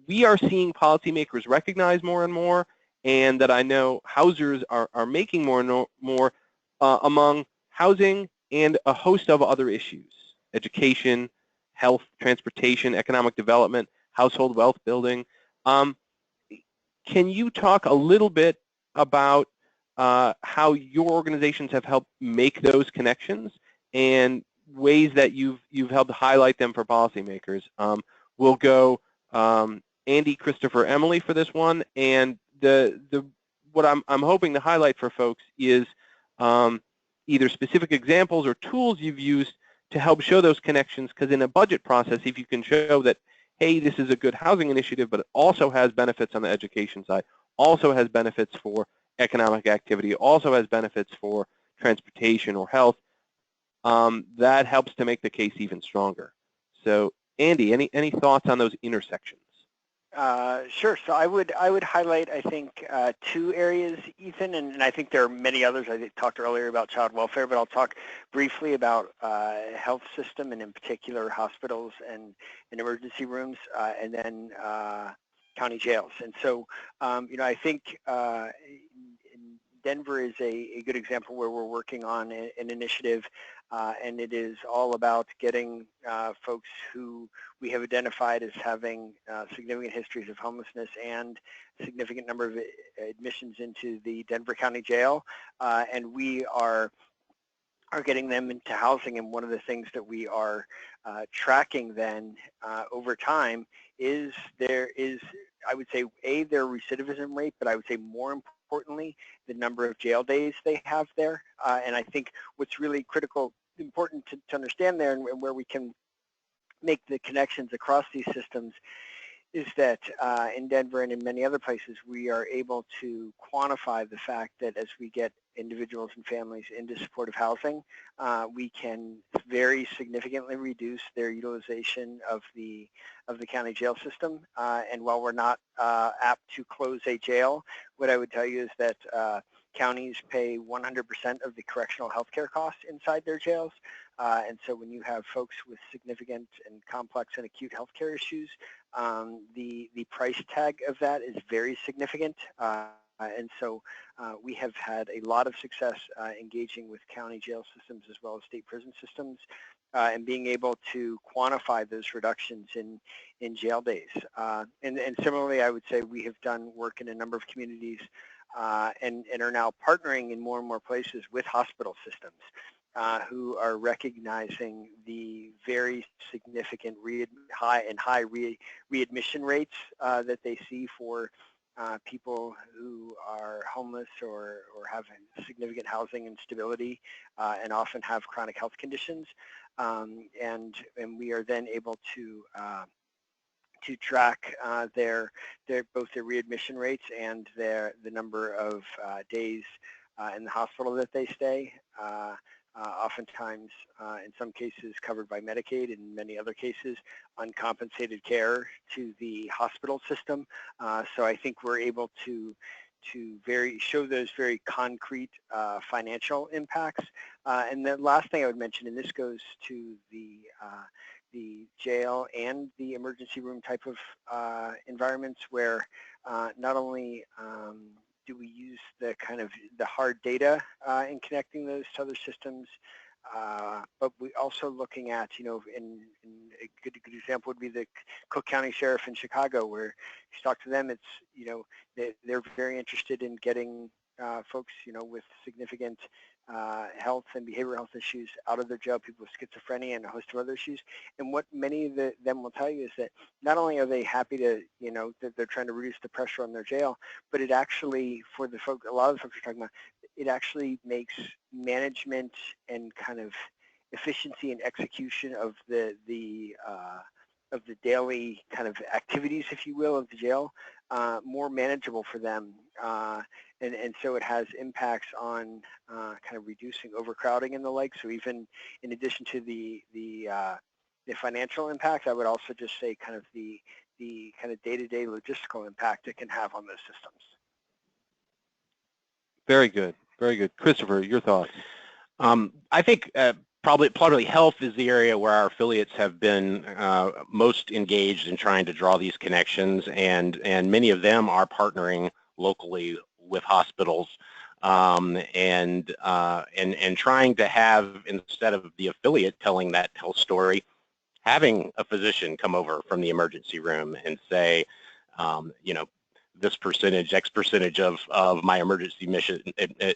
we are seeing policymakers recognize more and more, and that I know housers are making more and more among housing and a host of other issues: education, health, transportation, economic development, household wealth building. Can you talk a little bit about how your organizations have helped make those connections and ways that you've helped highlight them for policymakers? We'll go Andy, Christopher, Emily for this one, and what I'm hoping to highlight for folks is either specific examples or tools you've used to help show those connections, because in a budget process, if you can show that, hey, this is a good housing initiative, but it also has benefits on the education side, also has benefits for economic activity, also has benefits for transportation or health, that helps to make the case even stronger. So Andy, any thoughts on those intersections? Sure. So I would highlight, I think, two areas, Ethan, and I think there are many others. I talked earlier about child welfare, but I'll talk briefly about health system, and in particular hospitals and emergency rooms, and then county jails. And so, I think Denver is a good example where we're working on an initiative, and it is all about getting folks who we have identified as having significant histories of homelessness and a significant number of admissions into the Denver County Jail, and we are getting them into housing. And one of the things that we are tracking then over time is I would say, their recidivism rate, but I would say more importantly, the number of jail days they have there. And I think what's really important to understand there, and where we can make the connections across these systems, is that in Denver and in many other places, we are able to quantify the fact that as we get individuals and families into supportive housing, we can very significantly reduce their utilization of the county jail system. And while we're not apt to close a jail, what I would tell you is that counties pay 100% of the correctional health care costs inside their jails. And so when you have folks with significant and complex and acute healthcare issues, the price tag of that is very significant. And so we have had a lot of success engaging with county jail systems as well as state prison systems, and being able to quantify those reductions in jail days. And similarly, I would say we have done work in a number of communities and are now partnering in more and more places with hospital systems who are recognizing the very significant high readmission rates that they see for people who are homeless or have significant housing instability and often have chronic health conditions. And we are then able to track both their readmission rates and the number of days in the hospital that they stay. Oftentimes, in some cases, covered by Medicaid, in many other cases, uncompensated care to the hospital system. So I think we're able to show those very concrete financial impacts. And the last thing I would mention, and this goes to the jail and the emergency room type of environments, where not only do we use the hard data in connecting those to other systems, but we also looking at, in a good example would be the Cook County Sheriff in Chicago, where you talk to them, it's, they're very interested in getting folks, with significant health and behavioral health issues out of their jail, people with schizophrenia and a host of other issues. And what many of them will tell you is that not only are they happy to, that they're trying to reduce the pressure on their jail, but it actually, for the folks, a lot of the folks we're talking about, it actually makes management and kind of efficiency and execution of the daily kind of activities, if you will, of the jail more manageable for them. And so it has impacts on kind of reducing overcrowding and the like. So even in addition to the financial impact, I would also just say kind of the kind of day-to-day logistical impact it can have on those systems. Very good. Very good. Christopher, your thoughts? I think probably health is the area where our affiliates have been most engaged in trying to draw these connections, and many of them are partnering locally with hospitals and trying to have, instead of the affiliate telling that health story, having a physician come over from the emergency room and say, you know, this percentage, X percentage of my emergency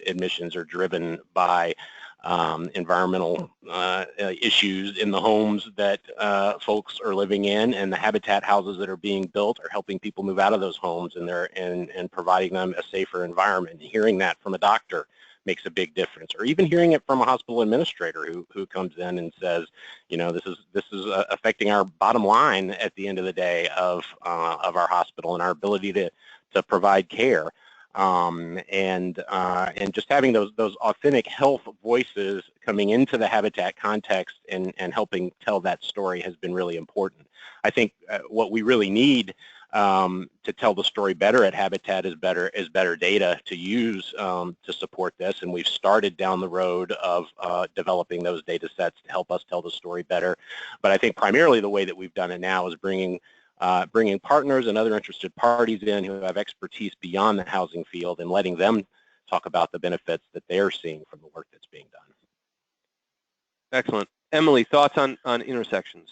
admissions are driven by environmental issues in the homes that folks are living in, and the habitat houses that are being built are helping people move out of those homes, and providing them a safer environment. Hearing that from a doctor makes a big difference, or even hearing it from a hospital administrator who comes in and says, you know, this is affecting our bottom line at the end of the day of our hospital and our ability to provide care. And just having those authentic health voices coming into the habitat context and helping tell that story has been really important. I think what we really need to tell the story better at Habitat is better data to use to support this, and we've started down the road of developing those data sets to help us tell the story better. But I think primarily the way that we've done it now is bringing partners and other interested parties in who have expertise beyond the housing field and letting them talk about the benefits that they're seeing from the work that's being done. Excellent. Emily, thoughts on intersections?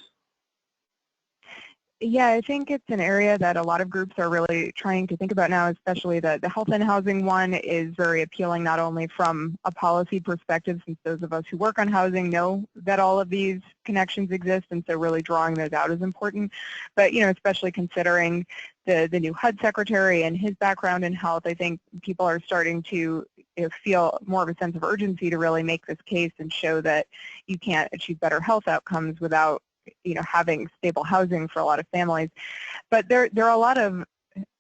Yeah, I think it's an area that a lot of groups are really trying to think about now, especially the health and housing one is very appealing, not only from a policy perspective, since those of us who work on housing know that all of these connections exist, and so really drawing those out is important, but, you know, especially considering the new HUD secretary and his background in health, I think people are starting to feel more of a sense of urgency to really make this case and show that you can't achieve better health outcomes without, you know, having stable housing for a lot of families. But there are a lot of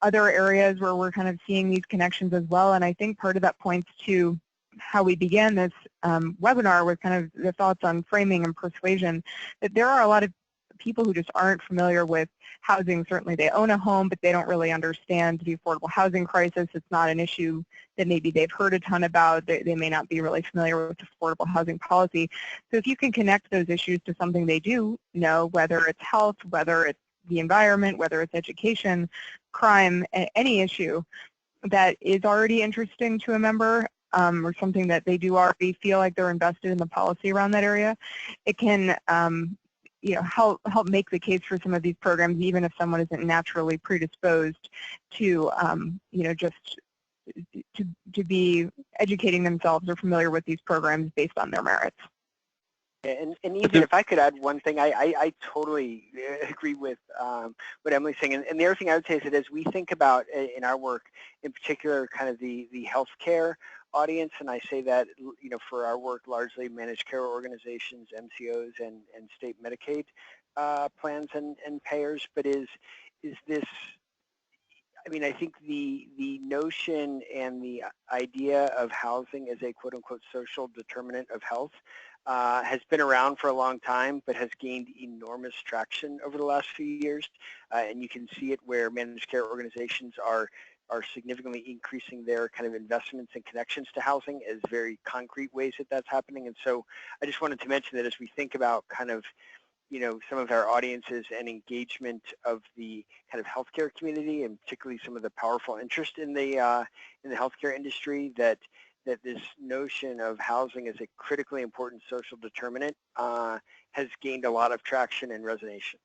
other areas where we're kind of seeing these connections as well, and I think part of that points to how we began this webinar with kind of the thoughts on framing and persuasion, that there are a lot of people who just aren't familiar with housing. Certainly they own a home, but they don't really understand the affordable housing crisis. It's not an issue that maybe they've heard a ton about. They may not be really familiar with affordable housing policy. So if you can connect those issues to something they do know, whether it's health, whether it's the environment, whether it's education, crime, any issue that is already interesting to a member, or something that they do already feel like they're invested in the policy around that area, it can you know, help make the case for some of these programs, even if someone isn't naturally predisposed to, you know, just to be educating themselves or familiar with these programs based on their merits. And even if I could add one thing, I totally agree with what Emily's saying. And the other thing I would say is that as we think about in our work, in particular, kind of the healthcare audience, and I say that, you know, for our work, largely managed care organizations, MCOs, and state Medicaid plans and payers, but is this, I mean, I think the notion and the idea of housing as a quote-unquote social determinant of health has been around for a long time, but has gained enormous traction over the last few years. And you can see it where managed care organizations are significantly increasing their kind of investments and connections to housing as very concrete ways that that's happening. And so I just wanted to mention that as we think about kind of, you know, some of our audiences and engagement of the kind of healthcare community, and particularly some of the powerful interest in the healthcare industry, that this notion of housing as a critically important social determinant has gained a lot of traction and resonation.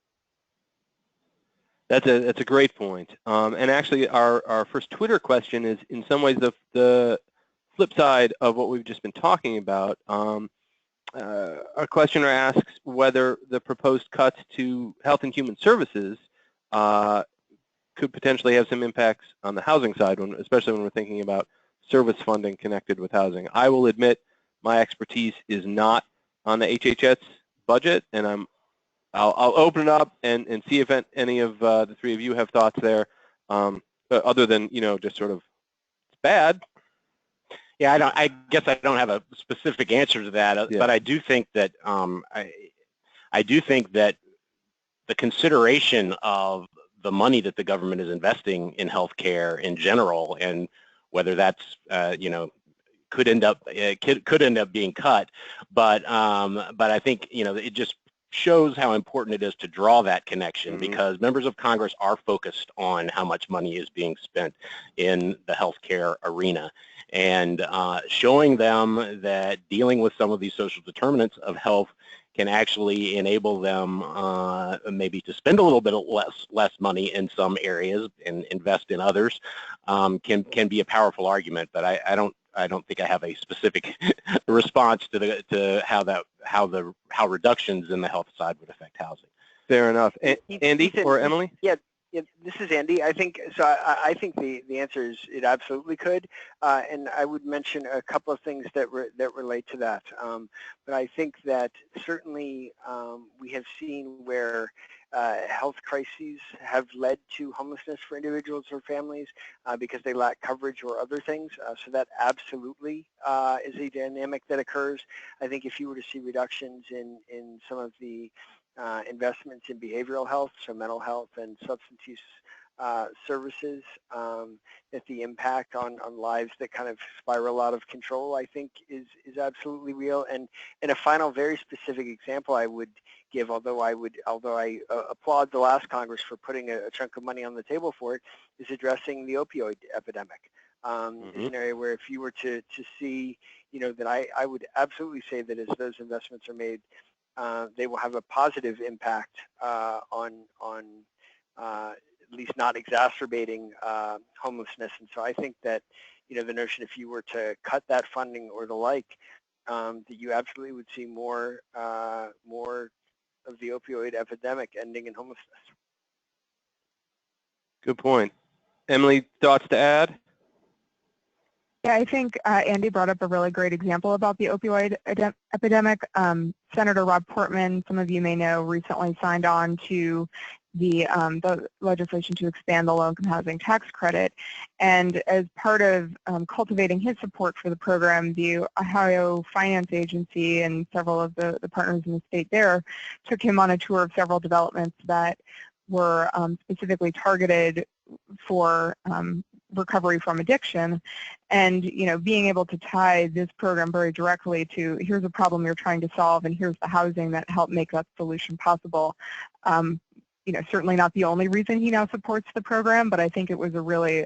That's a great point. And actually, our first Twitter question is in some ways the flip side of what we've just been talking about. Our questioner asks whether the proposed cuts to Health and Human Services could potentially have some impacts on the housing side, especially when we're thinking about service funding connected with housing. I will admit my expertise is not on the HHS budget, and I'll open it up and see if any of the three of you have thoughts there, other than, you know, just sort of, it's bad. Yeah, I guess I don't have a specific answer to that, but I do think that I do think that the consideration of the money that the government is investing in healthcare in general, and whether that's you know, could end up being cut, but I think it just shows how important it is to draw that connection, because members of Congress are focused on how much money is being spent in the healthcare arena, and showing them that dealing with some of these social determinants of health can actually enable them maybe to spend a little bit less money in some areas and invest in others can be a powerful argument. But I don't think I have a specific response to how reductions in the health side would affect housing. Fair enough. Andy Ethan, or Emily? Yeah, this is Andy. I think so. I think the answer is it absolutely could, and I would mention a couple of things that relate to that. But I think that certainly we have seen where health crises have led to homelessness for individuals or families because they lack coverage or other things. So that absolutely is a dynamic that occurs. I think if you were to see reductions in some of the investments in behavioral health, so mental health and substance use services, that the impact on lives that kind of spiral out of control, I think, is absolutely real. And a final, very specific example I would give, although I applaud the last Congress for putting a chunk of money on the table for it, is addressing the opioid epidemic. Is an area where if you were to see, that I would absolutely say that as those investments are made, they will have a positive impact on at least not exacerbating homelessness. And so I think that, the notion if you were to cut that funding or the like, that you absolutely would see more of the opioid epidemic ending in homelessness. Good point. Emily, thoughts to add? Yeah, I think Andy brought up a really great example about the opioid epidemic. Senator Rob Portman, some of you may know, recently signed on to the legislation to expand the low-income housing tax credit. And as part of cultivating his support for the program, the Ohio Finance Agency and several of the partners in the state there took him on a tour of several developments that were specifically targeted for recovery from addiction, and being able to tie this program very directly to here's a problem you're trying to solve and here's the housing that helped make that solution possible. Certainly not the only reason he now supports the program, but I think it was a really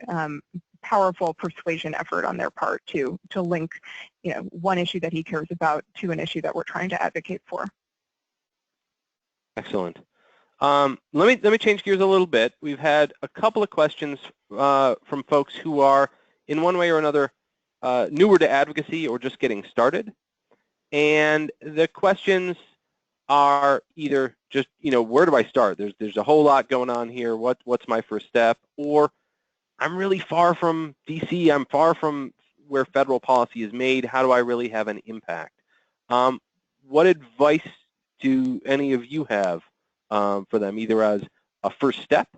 powerful persuasion effort on their part to link one issue that he cares about to an issue that we're trying to advocate for. Excellent. Let me change gears a little bit. We've had a couple of questions from folks who are, in one way or another, newer to advocacy or just getting started. And the questions are either just, where do I start? There's a whole lot going on here. What's my first step? Or I'm really far from DC. I'm far from where federal policy is made. How do I really have an impact? What advice do any of you have for them, either as a first step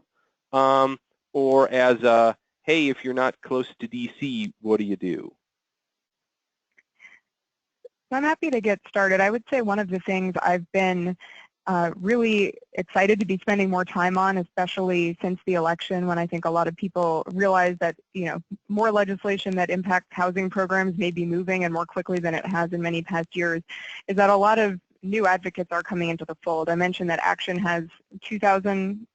or as a, hey, if you're not close to DC, what do you do? I'm happy to get started. I would say one of the things I've been really excited to be spending more time on, especially since the election, when I think a lot of people realize that, more legislation that impacts housing programs may be moving and more quickly than it has in many past years, is that a lot of new advocates are coming into the fold. I mentioned that Action has 2,000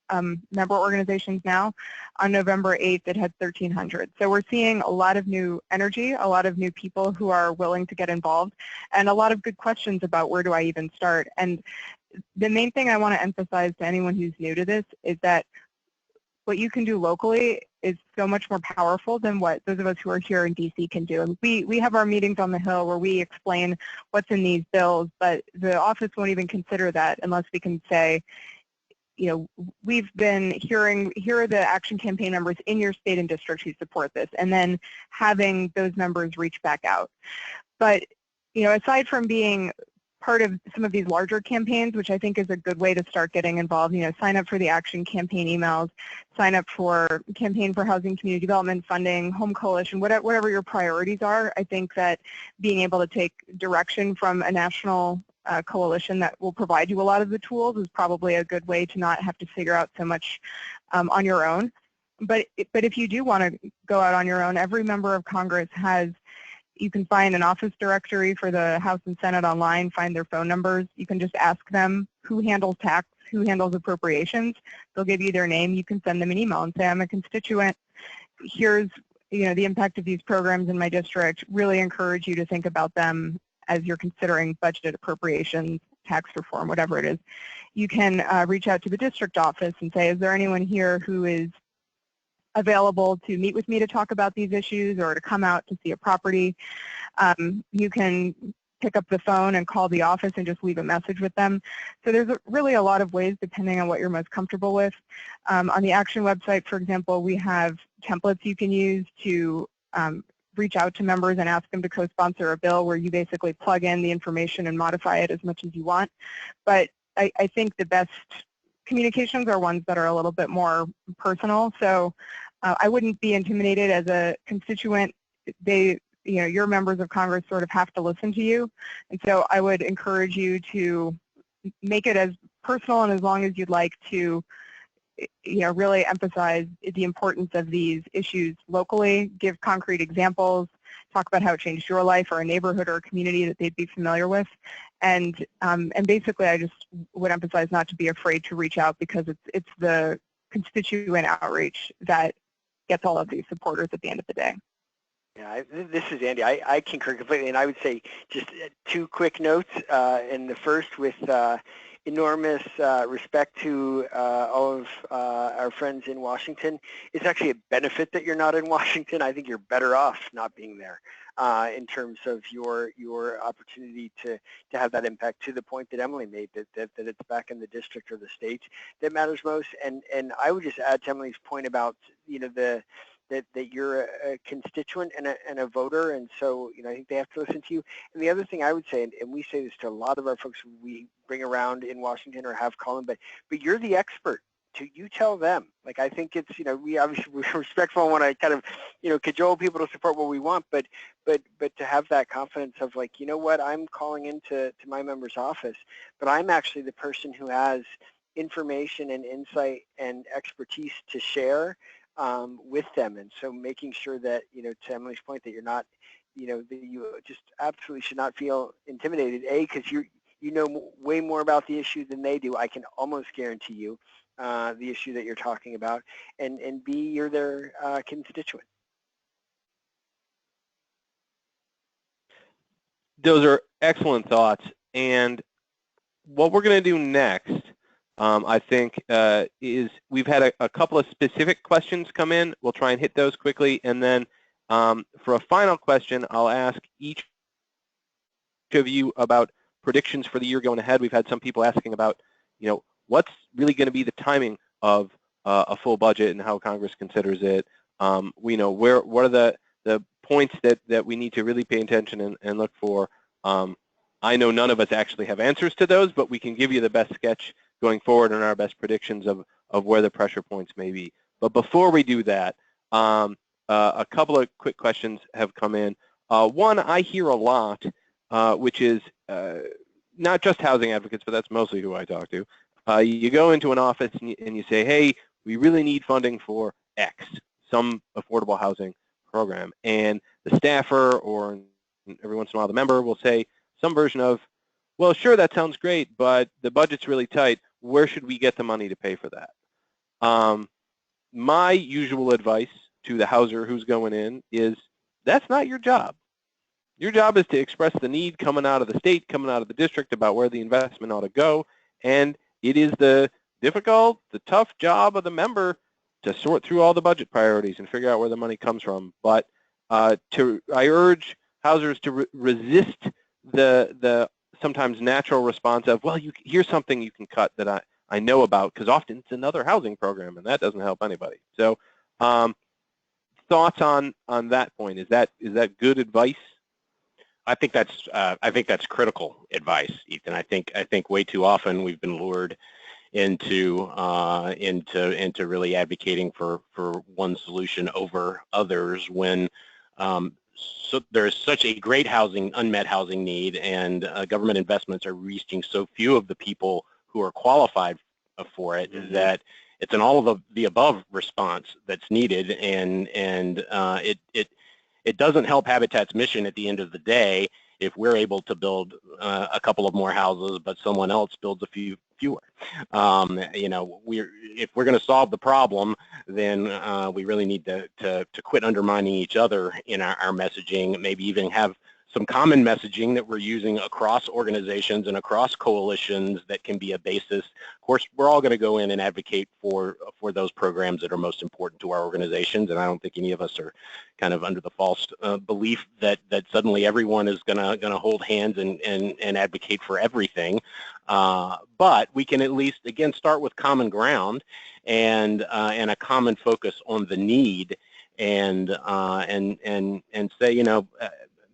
member organizations now. On November 8th, it had 1,300. So we're seeing a lot of new energy, a lot of new people who are willing to get involved, and a lot of good questions about where do I even start. And the main thing I want to emphasize to anyone who's new to this is that what you can do locally is so much more powerful than what those of us who are here in DC can do. And we have our meetings on the Hill where we explain what's in these bills, but the office won't even consider that unless we can say, we've been hearing, here are the Action campaign members in your state and district who support this, and then having those members reach back out. But, aside from being part of some of these larger campaigns, which I think is a good way to start getting involved, sign up for the Action campaign emails, sign up for Campaign for Housing Community Development Funding, Home Coalition, whatever your priorities are. I think that being able to take direction from a national coalition that will provide you a lot of the tools is probably a good way to not have to figure out so much on your own. But if you do want to go out on your own, every member of Congress has You can find an office directory for the House and Senate online, find their phone numbers. You can just ask them who handles tax, who handles appropriations. They'll give you their name. You can send them an email and say, I'm a constituent. Here's the impact of these programs in my district. Really encourage you to think about them as you're considering budget appropriations, tax reform, whatever it is. You can reach out to the district office and say, is there anyone here who is available to meet with me to talk about these issues or to come out to see a property? You can pick up the phone and call the office and just leave a message with them. So there's really a lot of ways depending on what you're most comfortable with. On the Action website, for example, we have templates you can use to reach out to members and ask them to co-sponsor a bill where you basically plug in the information and modify it as much as you want. But I think the best communications are ones that are a little bit more personal. So I wouldn't be intimidated as a constituent. Your members of Congress sort of have to listen to you. And so I would encourage you to make it as personal and as long as you'd like to really emphasize the importance of these issues locally, give concrete examples, talk about how it changed your life or a neighborhood or a community that they'd be familiar with. And basically I just would emphasize not to be afraid to reach out because it's the constituent outreach that gets all of these supporters at the end of the day. Yeah, this is Andy. I concur completely, and I would say just two quick notes. And the first, with enormous respect to all of our friends in Washington, it's actually a benefit that you're not in Washington. I think you're better off not being there in terms of your opportunity to have that impact, to the point that Emily made, that it's back in the district or the state that matters most. And I would just add to Emily's point about that you're a constituent and a voter, and so I think they have to listen to you. And the other thing I would say, and we say this to a lot of our folks we bring around in Washington or have call them, but you're the expert. You tell them. Like, I think it's we obviously we're respectful and want to kind of cajole people to support what we want, but to have that confidence of like, what, I'm calling into my member's office, but I'm actually the person who has information and insight and expertise to share with them. And so making sure that, to Emily's point, that you're not, that you just absolutely should not feel intimidated, because you know way more about the issue than they do. I can almost guarantee you the issue that you're talking about, and B, you're their constituent. Those are excellent thoughts. And what we're going to do next, I think, is we've had a couple of specific questions come in. We'll try and hit those quickly. And then for a final question, I'll ask each of you about predictions for the year going ahead. We've had some people asking about, what's really going to be the timing of a full budget and how Congress considers it. We know what are the points that we need to really pay attention and look for. I know none of us actually have answers to those, but we can give you the best sketch going forward and our best predictions of where the pressure points may be. But before we do that, a couple of quick questions have come in. One I hear a lot, which is not just housing advocates, but that's mostly who I talk to. You go into an office and you say, hey, we really need funding for X, some affordable housing program. And the staffer, or every once in a while the member, will say some version of, well, sure, that sounds great, but the budget's really tight. Where should we get the money to pay for that? My usual advice to the houser who's going in is, that's not your job. Your job is to express the need coming out of the state, coming out of the district about where the investment ought to go, and it is the difficult, the tough job of the member to sort through all the budget priorities and figure out where the money comes from. But I urge housers to resist the sometimes natural response of, well, here's something you can cut that I know about, because often it's another housing program, and that doesn't help anybody. So thoughts on that point? Is that good advice? I think that's critical advice, Ethan. I think way too often we've been lured into really advocating for one solution over others when so there's such a great unmet housing need, and government investments are reaching so few of the people who are qualified for it, mm-hmm. that it's an all of the above response that's needed, and it doesn't help Habitat's mission at the end of the day if we're able to build a couple of more houses, but someone else builds a few fewer. You know, if we're going to solve the problem, then we really need to quit undermining each other in our messaging, maybe even have some common messaging that we're using across organizations and across coalitions that can be a basis. Of course, we're all going to go in and advocate for those programs that are most important to our organizations, and I don't think any of us are kind of under the false belief that suddenly everyone is going to hold hands and advocate for everything. But we can at least, again, start with common ground and a common focus on the need, and say, you know,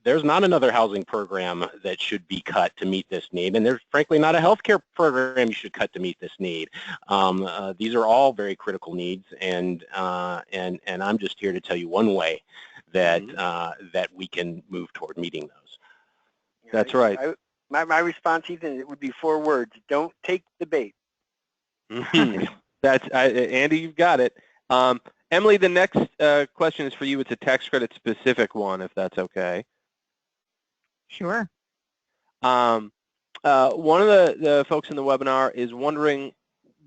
there's not another housing program that should be cut to meet this need, and there's frankly not a healthcare program you should cut to meet this need. These are all very critical needs, and I'm just here to tell you one way that that we can move toward meeting those. That's right. My response, Ethan, it would be 4 words: don't take the bait. That's Andy, you've got it. Emily, the next question is for you. It's a tax credit specific one, if that's okay. Sure. One of the folks in the webinar is wondering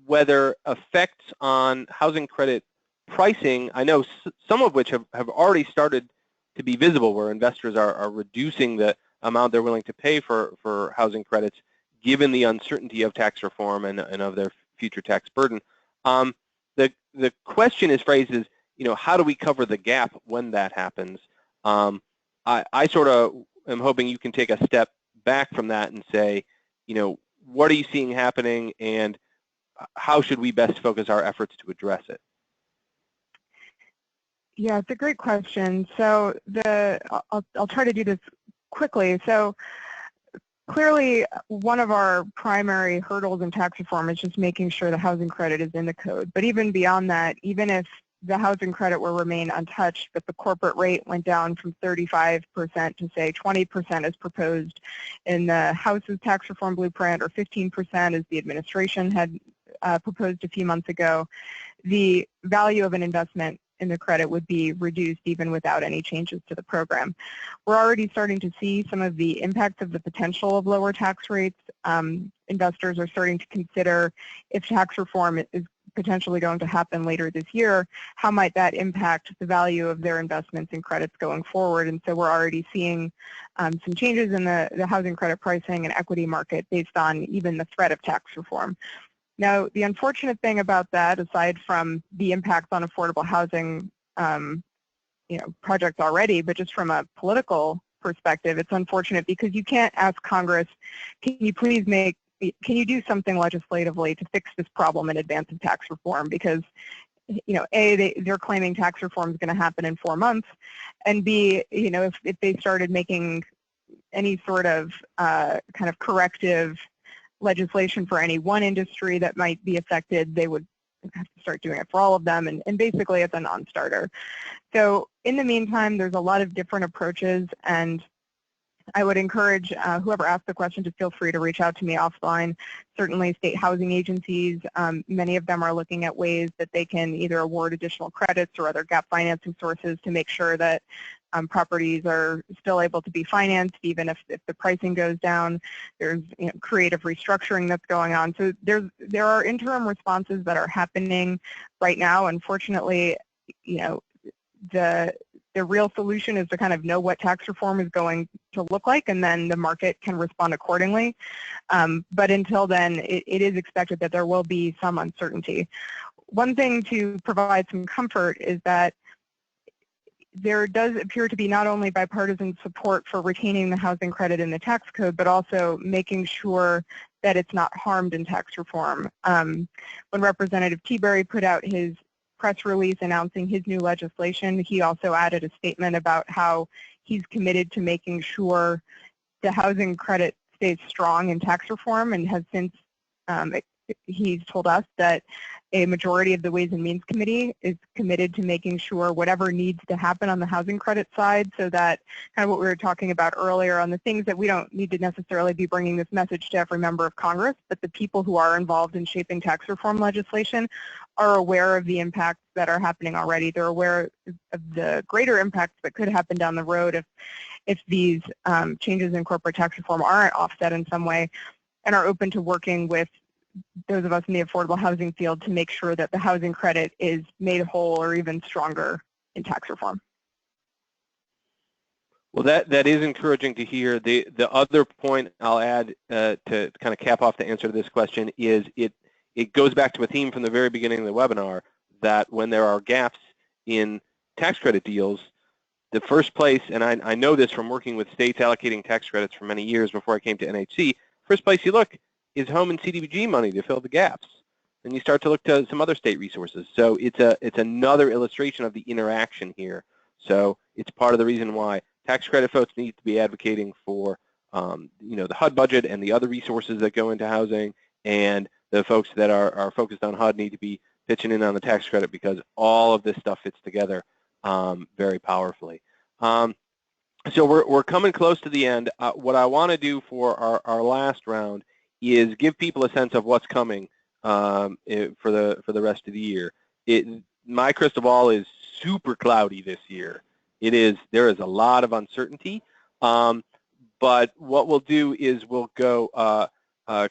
whether effects on housing credit pricing, I know some of which have already started to be visible, where investors are reducing the amount they're willing to pay for housing credits, given the uncertainty of tax reform and of their future tax burden. The question is phrased as, you know, how do we cover the gap when that happens? I sort of am hoping you can take a step back from that and say, you know, what are you seeing happening, and how should we best focus our efforts to address it? Yeah, it's a great question. So I'll try to do this quickly. So clearly, one of our primary hurdles in tax reform is just making sure the housing credit is in the code. But even beyond that, even if the housing credit will remain untouched, but the corporate rate went down from 35% to, say, 20% as proposed in the House's tax reform blueprint, or 15% as the administration had proposed a few months ago, the value of an investment in the credit would be reduced even without any changes to the program. We're already starting to see some of the impacts of the potential of lower tax rates. Investors are starting to consider, if tax reform is potentially going to happen later this year, how might that impact the value of their investments and credits going forward? And so we're already seeing some changes in the housing credit pricing and equity market based on even the threat of tax reform. Now, the unfortunate thing about that, aside from the impacts on affordable housing projects already, but just from a political perspective, it's unfortunate because you can't ask Congress, can you do something legislatively to fix this problem in advance of tax reform? Because, you know, A, they're claiming tax reform is going to happen in 4 months, and B, you know, if they started making any sort of kind of corrective legislation for any one industry that might be affected, they would have to start doing it for all of them, and basically it's a non-starter. So in the meantime, there's a lot of different approaches, and I would encourage whoever asked the question to feel free to reach out to me offline. Certainly state housing agencies, many of them are looking at ways that they can either award additional credits or other gap financing sources to make sure that properties are still able to be financed even if the pricing goes down. There's creative restructuring that's going on. So there are interim responses that are happening right now. Unfortunately, the real solution is to kind of know what tax reform is going to look like, and then the market can respond accordingly. But until then, it is expected that there will be some uncertainty. One thing to provide some comfort is that there does appear to be not only bipartisan support for retaining the housing credit in the tax code, but also making sure that it's not harmed in tax reform. When Representative Teaberry put out his press release announcing his new legislation, he also added a statement about how he's committed to making sure the housing credit stays strong in tax reform, and has since he's told us that a majority of the Ways and Means Committee is committed to making sure whatever needs to happen on the housing credit side, so that kind of what we were talking about earlier on the things that we don't need to necessarily be bringing this message to every member of Congress, but the people who are involved in shaping tax reform legislation are aware of the impacts that are happening already. They're aware of the greater impacts that could happen down the road if these changes in corporate tax reform aren't offset in some way, and are open to working with those of us in the affordable housing field to make sure that the housing credit is made whole or even stronger in tax reform. Well, that is encouraging to hear. The other point I'll add to kind of cap off the answer to this question is it goes back to a theme from the very beginning of the webinar, that when there are gaps in tax credit deals, the first place, and I know this from working with states allocating tax credits for many years before I came to NHC, first place you look is home and CDBG money to fill the gaps. Then you start to look to some other state resources. So it's another illustration of the interaction here. So it's part of the reason why tax credit folks need to be advocating for the HUD budget and the other resources that go into housing, and the folks that are focused on HUD need to be pitching in on the tax credit, because all of this stuff fits together very powerfully. So we're coming close to the end. What I want to do for our last round is give people a sense of what's coming for the rest of the year. My crystal ball is super cloudy this year. There is a lot of uncertainty, but what we'll do is we'll go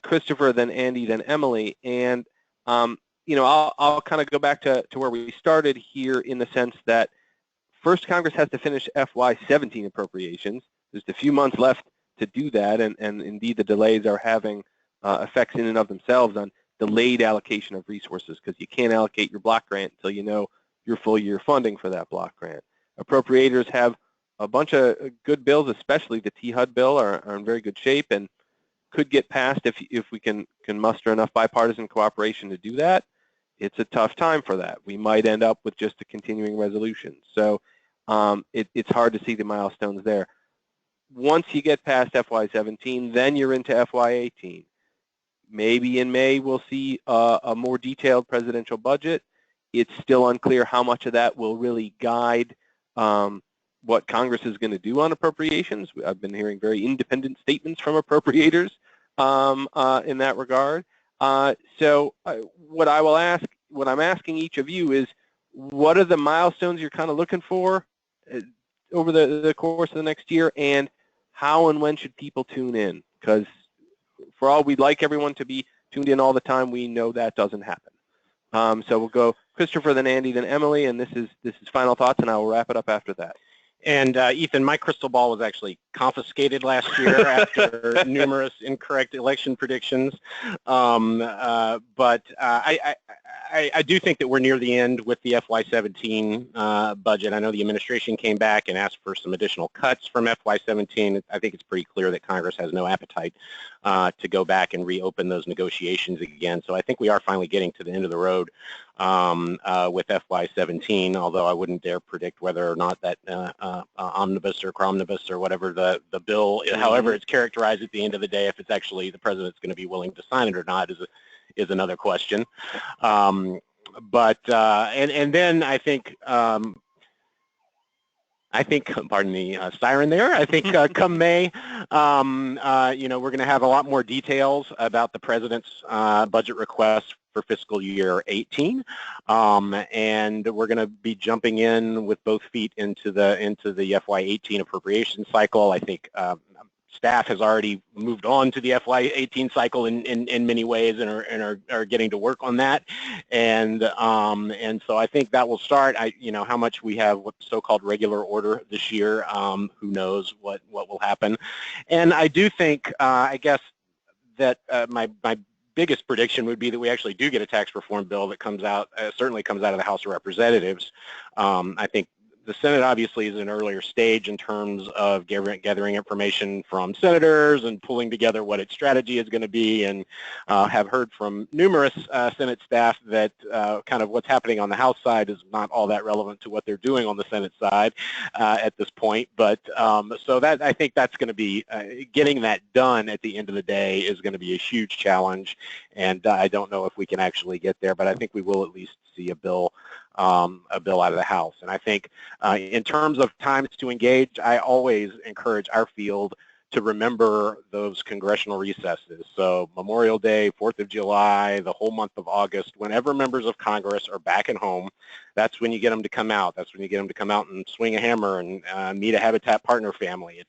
Christopher, then Andy, then Emily, and I'll kind of go back to where we started here, in the sense that first Congress has to finish FY17 appropriations. There's a few months left to do that, and indeed the delays are having effects in and of themselves on delayed allocation of resources, because you can't allocate your block grant until you know your full year funding for that block grant. Appropriators have a bunch of good bills, especially the T-HUD bill, are in very good shape and could get passed if we can muster enough bipartisan cooperation to do that. It's a tough time for that. We might end up with just a continuing resolution. So it's hard to see the milestones there. Once you get past FY17, then you're into FY18. Maybe in May we'll see a more detailed presidential budget. It's still unclear how much of that will really guide what Congress is going to do on appropriations. I've been hearing very independent statements from appropriators in that regard. So what I'm asking each of you is, what are the milestones you're kind of looking for over the course of the next year, and how and when should people tune in? Because for all we'd like everyone to be tuned in all the time, we know that doesn't happen. So we'll go Christopher, then Andy, then Emily, and this is final thoughts, and I will wrap it up after that. And Ethan, my crystal ball was actually confiscated last year after numerous incorrect election predictions. But I do think that we're near the end with the FY17 budget. I know the administration came back and asked for some additional cuts from FY17. I think it's pretty clear that Congress has no appetite to go back and reopen those negotiations again. So I think we are finally getting to the end of the road with FY17, although I wouldn't dare predict whether or not that omnibus or cromnibus or whatever the bill, however it's characterized at the end of the day, if it's actually the president's going to be willing to sign it or not is another question. But then I think pardon the siren there, I think come May, we're going to have a lot more details about the president's budget request for fiscal year 18, and we're going to be jumping in with both feet into the FY18 appropriation cycle. I think staff has already moved on to the FY18 cycle in many ways and are getting to work on that, and so I think that will start. How much we have what so-called regular order this year, who knows what will happen. And I do think I guess that my biggest prediction would be that we actually do get a tax reform bill that comes out, certainly comes out of the House of Representatives. I think the Senate obviously is an earlier stage in terms of gathering information from senators and pulling together what its strategy is going to be, and have heard from numerous Senate staff that kind of what's happening on the House side is not all that relevant to what they're doing on the Senate side at this point. But so that, I think that's going to be, getting that done at the end of the day is going to be a huge challenge, and I don't know if we can actually get there, but I think we will at least see a bill out of the House. And I think in terms of times to engage, I always encourage our field to remember those congressional recesses. So Memorial Day, 4th of July, the whole month of August, whenever members of Congress are back at home, that's when you get them to come out. That's when you get them to come out and swing a hammer and meet a Habitat partner family.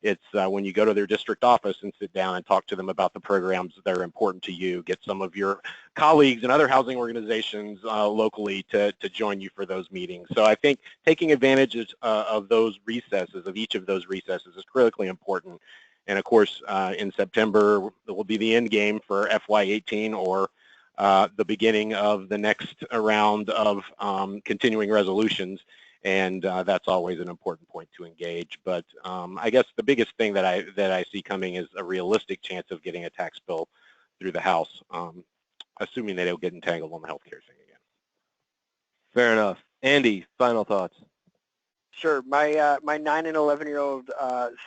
It's when you go to their district office and sit down and talk to them about the programs that are important to you. Get some of your colleagues and other housing organizations locally to join you for those meetings. So I think taking advantage of those recesses, of each of those recesses, is critically important. And of course, in September, it will be the end game for FY18, or the beginning of the next round of continuing resolutions. And that's always an important point to engage. But I guess the biggest thing that I see coming is a realistic chance of getting a tax bill through the House, assuming they don't get entangled on the healthcare thing again. Fair enough. Andy, final thoughts. Sure. My 9 and 11-year-old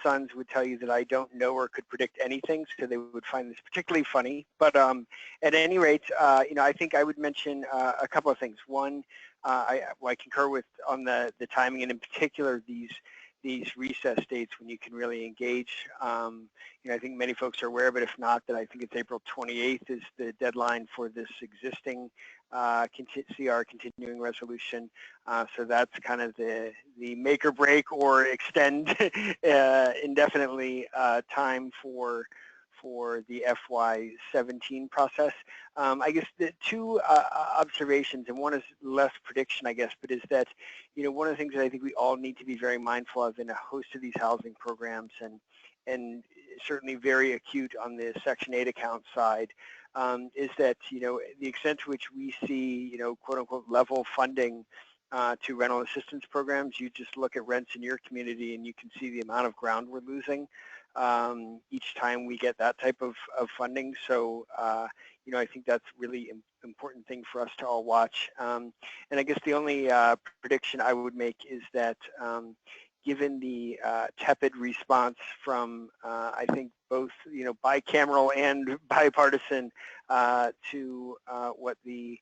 sons would tell you that I don't know or could predict anything, so they would find this particularly funny. But at any rate, I think I would mention a couple of things. One, I concur with on the timing, and in particular these recess dates when you can really engage. I think many folks are aware, but if not, that I think it's April 28th is the deadline for this existing CR continuing resolution. So that's kind of the make or break or extend indefinitely time for the FY17 process. I guess the two observations, and one is less prediction, I guess, but is that, one of the things that I think we all need to be very mindful of in a host of these housing programs, and certainly very acute on the Section 8 account side, is that, the extent to which we see, quote unquote, level funding to rental assistance programs. You just look at rents in your community and you can see the amount of ground we're losing each time we get that type of funding. So, I think that's really important thing for us to all watch. And I guess the only prediction I would make is that given the tepid response from, I think, both, bicameral and bipartisan to what the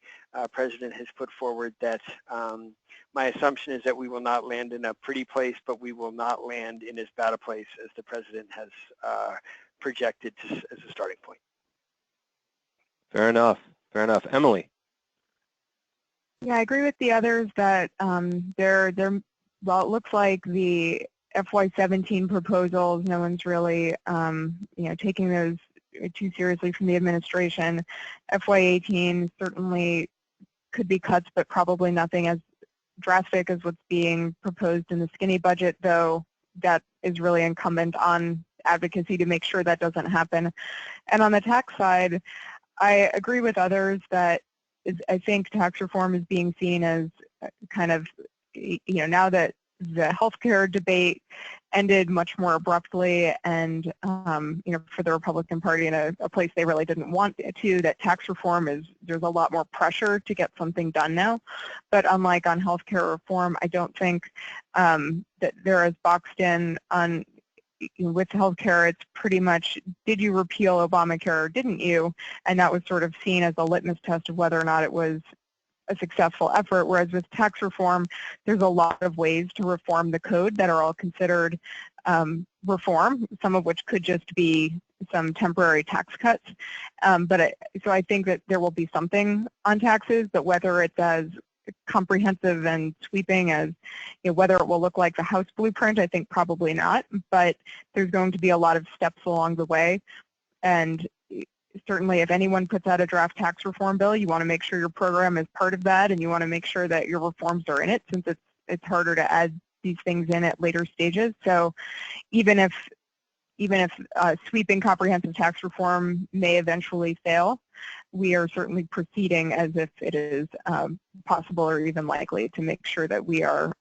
president has put forward, that my assumption is that we will not land in a pretty place, but we will not land in as bad a place as the president has projected as a starting point. Fair enough. Fair enough. Emily. Yeah, I agree with the others that well, it looks like the FY17 proposals, no one's really, taking those too seriously from the administration. FY18 certainly could be cuts, but probably nothing as drastic as what's being proposed in the skinny budget, though that is really incumbent on advocacy to make sure that doesn't happen. And on the tax side, I agree with others that I think tax reform is being seen as kind of, now that the healthcare debate ended much more abruptly, and for the Republican Party in a place they really didn't want to, that tax reform there's a lot more pressure to get something done now. But unlike on healthcare reform, I don't think that they're as boxed in on. With healthcare, it's pretty much, did you repeal Obamacare or didn't you? And that was sort of seen as a litmus test of whether or not it was a successful effort, whereas with tax reform, there's a lot of ways to reform the code that are all considered reform, some of which could just be some temporary tax cuts. So I think that there will be something on taxes, but whether it's as comprehensive and sweeping as, whether it will look like the House blueprint, I think probably not, but there's going to be a lot of steps along the way. And certainly if anyone puts out a draft tax reform bill, you want to make sure your program is part of that, and you want to make sure that your reforms are in it, since it's harder to add these things in at later stages. So even if even if sweeping comprehensive tax reform may eventually fail, we are certainly proceeding as if it is possible or even likely to make sure that we are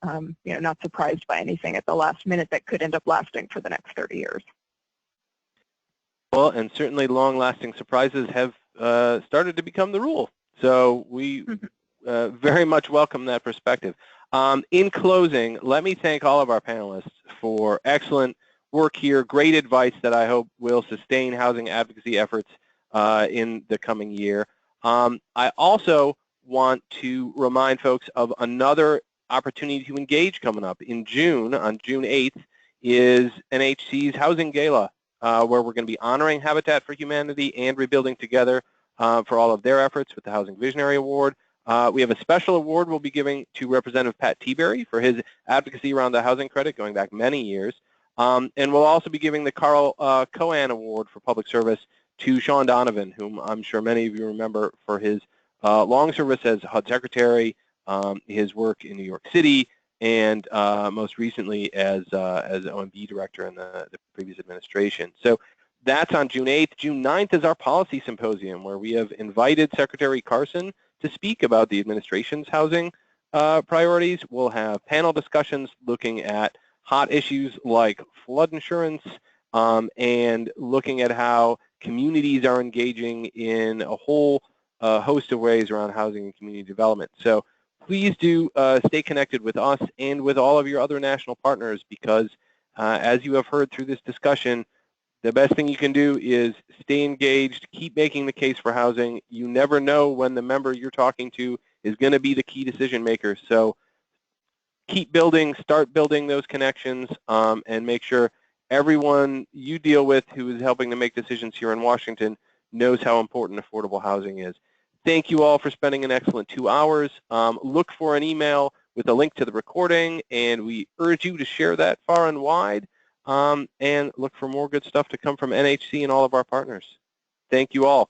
not surprised by anything at the last minute that could end up lasting for the next 30 years. Well, and certainly long-lasting surprises have started to become the rule. So we very much welcome that perspective. In closing, let me thank all of our panelists for excellent work here, great advice that I hope will sustain housing advocacy efforts in the coming year. I also want to remind folks of another opportunity to engage coming up. In June, on June 8th, is NHC's Housing Gala, where we're going to be honoring Habitat for Humanity and Rebuilding Together for all of their efforts with the Housing Visionary Award. We have a special award we'll be giving to Representative Pat Tiberi for his advocacy around the housing credit going back many years. And we'll also be giving the Carl Cohen Award for Public Service to Sean Donovan, whom I'm sure many of you remember for his long service as HUD Secretary, his work in New York City, and most recently as OMB Director in the previous administration. So that's on June 8th. June 9th is our policy symposium, where we have invited Secretary Carson to speak about the administration's housing priorities. We'll have panel discussions looking at hot issues like flood insurance and looking at how communities are engaging in a whole host of ways around housing and community development. So please do stay connected with us and with all of your other national partners, because as you have heard through this discussion, the best thing you can do is stay engaged, keep making the case for housing. You never know when the member you're talking to is going to be the key decision maker. So keep building, start building those connections, and make sure everyone you deal with who is helping to make decisions here in Washington knows how important affordable housing is. Thank you all for spending an excellent 2 hours. Look for an email with a link to the recording, and we urge you to share that far and wide, and look for more good stuff to come from NHC and all of our partners. Thank you all.